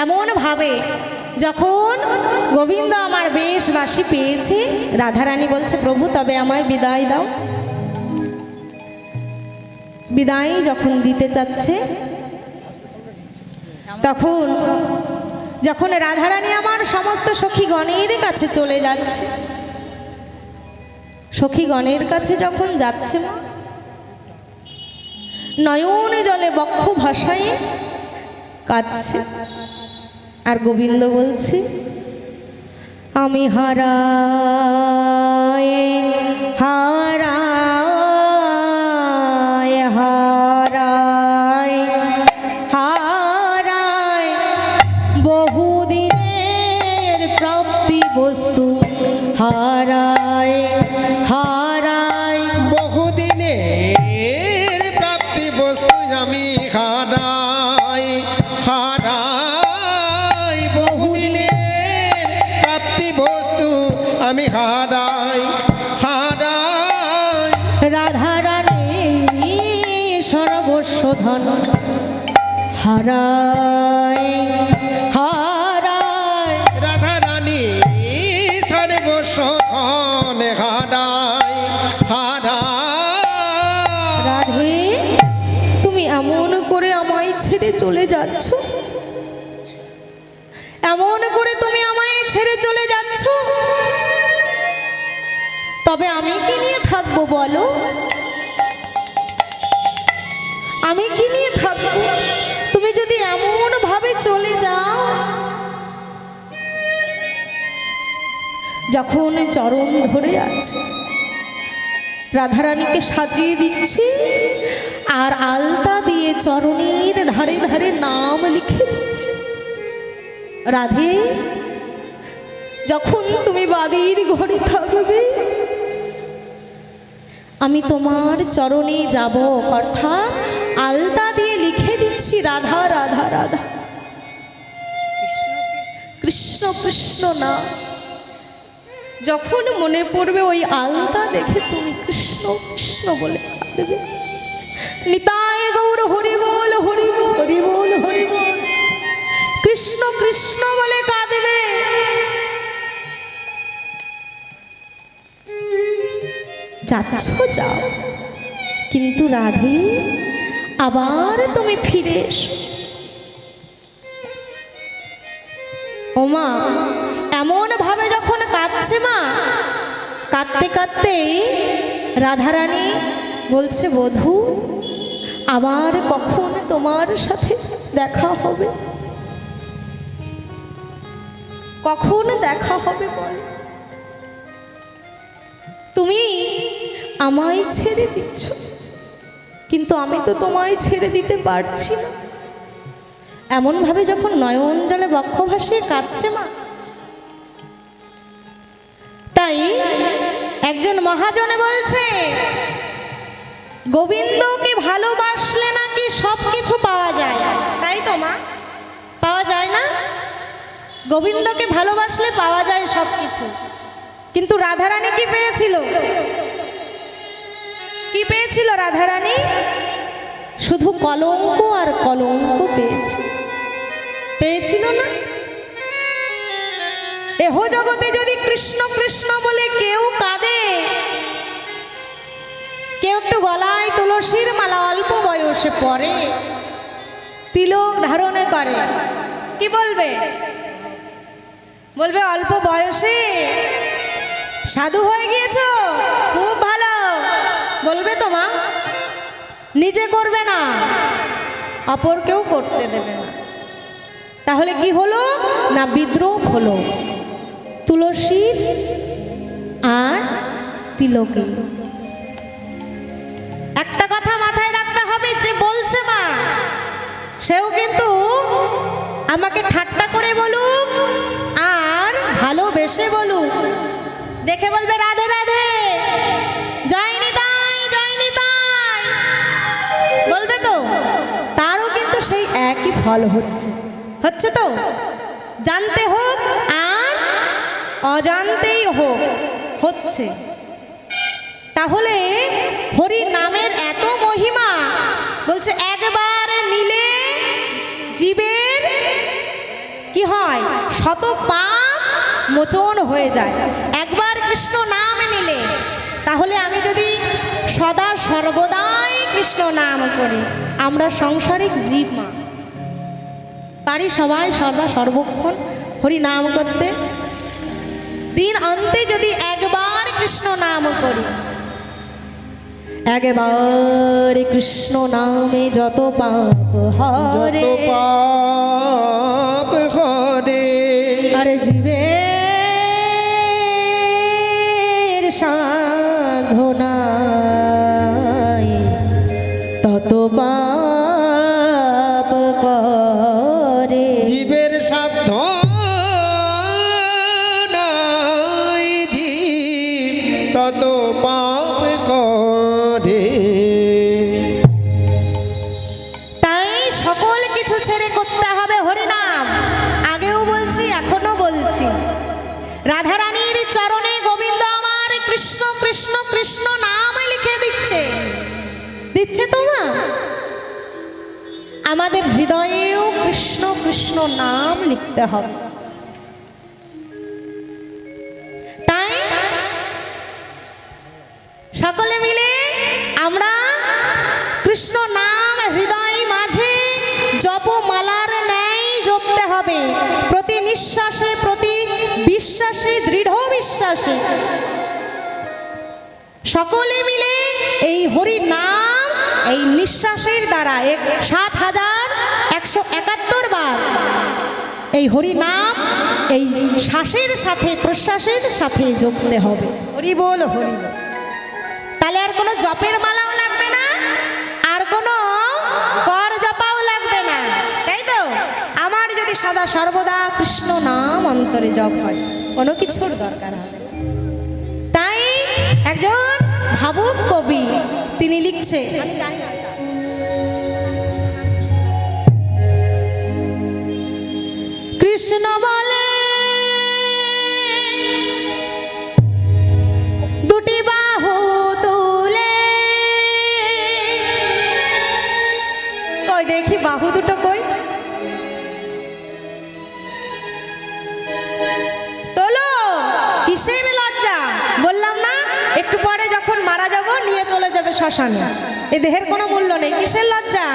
এমন ভাবে যখন গোবিন্দ আমার বেশ বাঁশি পেয়েছে, রাধারানী বলছে প্রভু তবে আমায় বিদায় দাও। বিদায় যখন দিতে চাচ্ছে তখন যখন রাধারানী আমার সমস্ত সখীগণের কাছে চলে যাচ্ছে, সখীগণের কাছে যখন যাচ্ছে মা নয়নে জলে বক্ষ ভাসায় কাঁদছে। আর গোবিন্দ বলছে আমি হারায় হারায় হারায় হারায় বহুদিনের প্রাপ্তি বস্তু, হারায় হারায় বহুদিনের প্রাপ্তি বস্তু আমি হারাই হারাই, বহুদিনের প্রাপ্তি বস্তু আমি হারাই হারাই। রাধারানী সর্বস্ব ধন হারায় হারায়। রাধারানী সর্বস্ব ধন হারাই হারাই। রাধে তুমি এমন করে আমায় ছেড়ে চলে যাচ্ছ, এমন করে তুমি আমায় ছেড়ে চলে যাচ্ছ, তবে আমি কি নিয়ে থাকবো বলো? আমি কি নিয়ে থাকবো? তুমি যদি এমন ভাবে চলে যাও। যখন চরণ ধরে আছে রাধারানীকে সাজিয়ে দিচ্ছি আর আলতা দিয়ে চরণের ধারে ধারে নাম লিখে দিচ্ছি। রাধে যখন তুমি বাদির ঘরে থাকবে আমি তোমার চরণে যাব, অর্থাৎ আলতা দিয়ে লিখে দিচ্ছি রাধা রাধা রাধা, কৃষ্ণ কৃষ্ণ না। যখন মনে পড়বে ওই আলতা দেখে তুমি কৃষ্ণ কৃষ্ণ বলে কাঁদবে। নিতাই গৌর হরি বল, হরি বল, হরি বল, হরি বল। কৃষ্ণ কৃষ্ণ বলে কাঁদবে। যাচ্ছ যাও, কিন্তু রাধে আবার তুমি ফিরে এসো। ও মা, এমন ভাবে যখন কাঁদছে মা, কাঁদতে কাঁদতেই রাধারানী বলছে, বধূ আবার কখন তোমার সাথে দেখা হবে? কখন দেখা হবে বল? তুমি আমায় ছেড়ে দিচ্ছ, কিন্তু আমি তো তোমায় ছেড়ে দিতে পারছি না। এমন ভাবে যখন নয়ন জলে বক্ষ ভাসিয়ে কাঁদছে মা, তাই একজন মহাজনে বলছে, গোবিন্দকে ভালোবাসলে নাকি সব কিছু পাওয়া যায়। তাই তো মা, পাওয়া যায় না? গোবিন্দকে ভালোবাসলে পাওয়া যায় সব কিছু। কিন্তু রাধারানী কি পেয়েছিল? কি পেয়েছিল রাধারানী? শুধু কলঙ্ক আর কলঙ্ক পেয়েছিল না? এহ জগতে যদি কৃষ্ণ কৃষ্ণ বলে কেউ কাঁদে, কেউ একটু গলায় তুলসীর মালা অল্প বয়সে পরে, তিলক ধারণে করে, কি বলবে? বলবে অল্প বয়সে সাধু হয়ে গিয়েছ, খুব ভালো। বলবে তো মা? নিজে করবে না, অপর কেউ করতে দেবে না। তাহলে কি হলো না? বিদ্রোহ হলো তুলসীর আর তিলকে। একটা কথা মাথায় রাখতে হবে, যে বলছে মা সেও কিন্তু আমাকে ঠাট্টা করে বলুক আর ভালোবেসে বলুক, দেখে বলবে রাধে রাধে, যায়নি তাই, যায়নি তাই বলবে তো, তারও কিন্তু সেই একই ফল হচ্ছে তো। জানতে হোক আর অজান্তেই হোক, হচ্ছে। তাহলে হরি নামের এত মহিমা, বলছে একবার নিলে জীবের কি হয়? শত পাপ মোচন হয়ে যায়। একবার কৃষ্ণ নাম নিলে, তাহলে আমি যদি সদা সর্বদাই কৃষ্ণ নাম করি, আমরা সাংসারিক জীব মা, পারি সবাই সদা সর্বক্ষণ হরি নাম করতে। দিন অন্তে যদি একবার কৃষ্ণ নাম করি, একবার কৃষ্ণ নামে যত পাপ হরে, যত পাপ হরে, আরে জীবের সাধনায় তত পাপ করে। জীবের সাধ্য নাই জীব তত পাপ করে। তাই সকল কিছু ছেড়ে করতে হবে হরিনাম। আগেও বলছি, এখনো বলছি, রাধারানীর চরণে গোবিন্দ আমার কৃষ্ণ কৃষ্ণ কৃষ্ণ নাম লিখে দিচ্ছে তো মা। আমাদের হৃদয়েও কৃষ্ণ কৃষ্ণ নাম লিখতে হবে। তাই সকলে মিলে আমরা কৃষ্ণ নাম হৃদয় মাঝে জপমালার ন্যায় জপতে হবে, প্রতি নিঃশ্বাসে, প্রতি বিশ্বাসে, দৃঢ় বিশ্বাসে সকলে মিলে এই হরি নাম এই নিঃশ্বাসের দ্বারা ৭,১৭১ বার এই হরি নাম এই শ্বাসের সাথে প্রশ্বাসের সাথে জপতে হবে। হরি বল, হরি বল। তাহলে আর কোনো জপের মালাও লাগবে না, আর কোনো কর জপাও লাগবে না, তাই তো? আমার যদি সদা সর্বদা কৃষ্ণ নাম অন্তরে জপ হয়, কোনো কিছুর দরকার হবে না। তাই একজন ভাবুক কবি তিনি লিখছে, কৃষ্ণ বলে দুটি বাহু তুলে, কই দেখি বাহু দুটো কই, তোলো। কিসের লজ্জা? বললাম না একটু পরে যখন মারা যাব নিয়ে চলে যাবে শ্মশানে, এ দেহের কোনো মূল্য নেই। কিসের লজ্জা?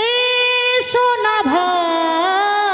এসো না ভাই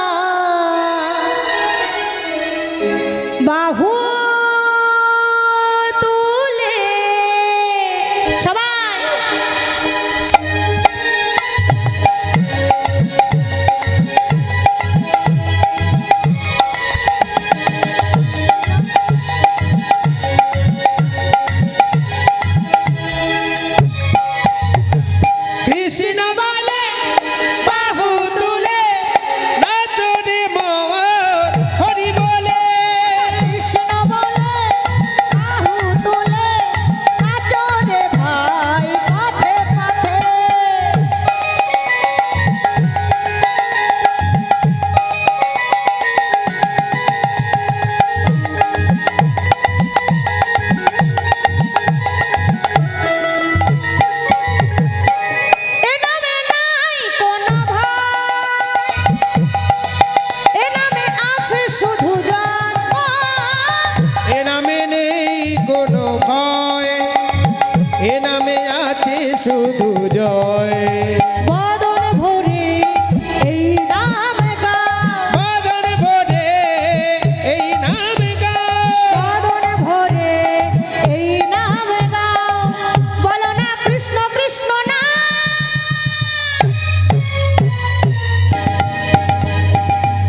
শুধু জয়। বদন ভরে এই নাম গাও, বদন ভরে এই নাম গাও, বদন ভরে এই নাম গাও, বলো না কৃষ্ণ কৃষ্ণ না।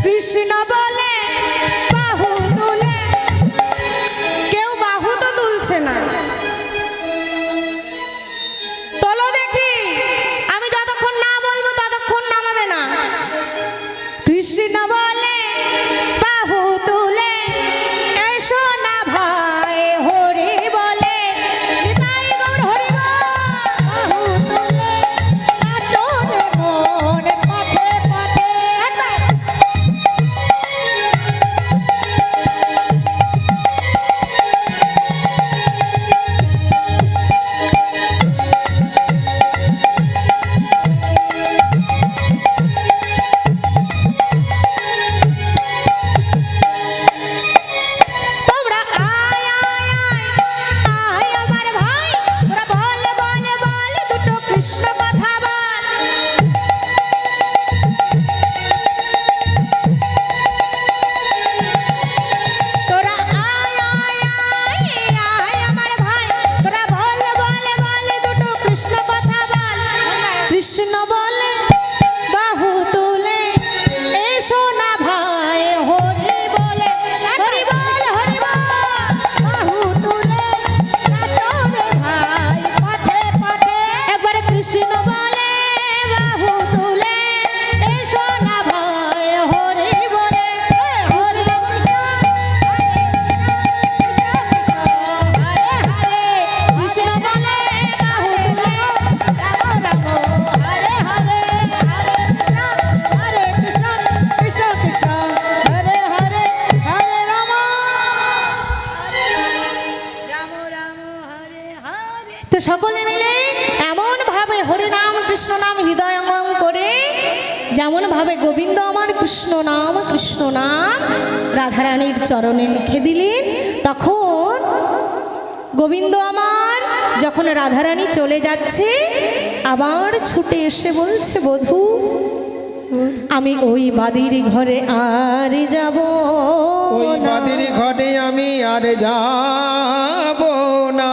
কৃষ্ণ বলে বাহু তুলে, কেউ বাহু তো তুলছে না। তোলো দেখি, আমি যতক্ষণ না বলবো ততক্ষণ নামাবে না। কৃষ্ণ বলে বাহু তুলে, এসো না ভাই হরি বলে, নিতাই গৌর হরি বল। বাহু তুলে নাচো রে মন পথে পথে। তোমরা আয় আয় আয় আয় আমার ভাই, তোরা বল বল বল দুটো কৃষ্ণ কথা বল। তোরা আয় আয় আয় আয় আমার ভাই, তোরা বল বল বল দুটো কৃষ্ণ কথা বল। কৃষ্ণ বলে বাহু তুলে, এসো না ভাই হরি বলে, হরি বল হরি বল। বাহু তুলে নাচো রে ভাই পথে পথে। একবার কৃষ্ণ বলে বাহু তুলে, এসো না ভাই হরি বলে। হরে কৃষ্ণ হরে হরে, কৃষ্ণ বলে বাহু তুলে, রাম রাম হরে হরে, হরে কৃষ্ণ কৃষ্ণ কৃষ্ণ হরে হরে, হরে রাম রাম রাম হরে হরে। তো সকলে মিলে এমন ভাবে হরি নাম কৃষ্ণ নাম হৃদয়ঙ্গম করে, যেমন ভাবে গোবিন্দ আমার কৃষ্ণ নাম রাধারানীর চরণে লিখে দিলেন। তখন গোবিন্দ আমার যখন রাধারানী চলে যাচ্ছে, আবার ছুটে এসে বলছে, বধূ আমি ওই বাদির ঘরে আর যাব ওই না, বাদির ঘরে আমি আর যাব না।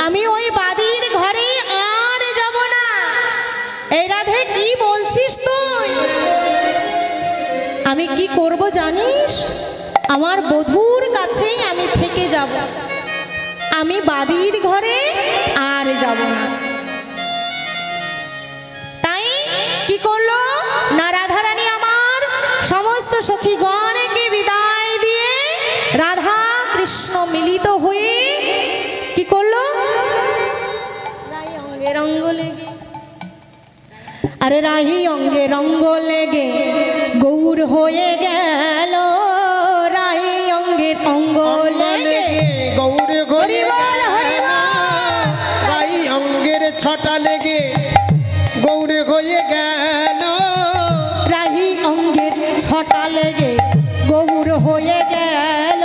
আমি ওই বাদির ঘরে আর যাব না। এই রাধে কি বলছিস তুই? আমি কি করব জানিস? আমার বধূর কাছেই আমি থেকে যাব, আমি বাদির ঘরে আর যাব না। তাই কি করলো না, রাধারানী আমার সমস্ত সখীগণকে বিদায় দিয়ে রাধা কৃষ্ণ মিলিত হয়ে কি করলো, রাই অঙ্গে রঙ্গ লেগে, আরে রাহি অঙ্গে রঙ্গ লেগে গৌর হয়ে গেল, রাহি অঙ্গের অঙ্গ লেগে। গৌর ঘরে হরি বল, হরি বল। রাই অঙ্গের ছটা লেগে গৌর হয়ে গেল। রাহি অঙ্গের ছটা লেগে গৌর হয়ে গেল,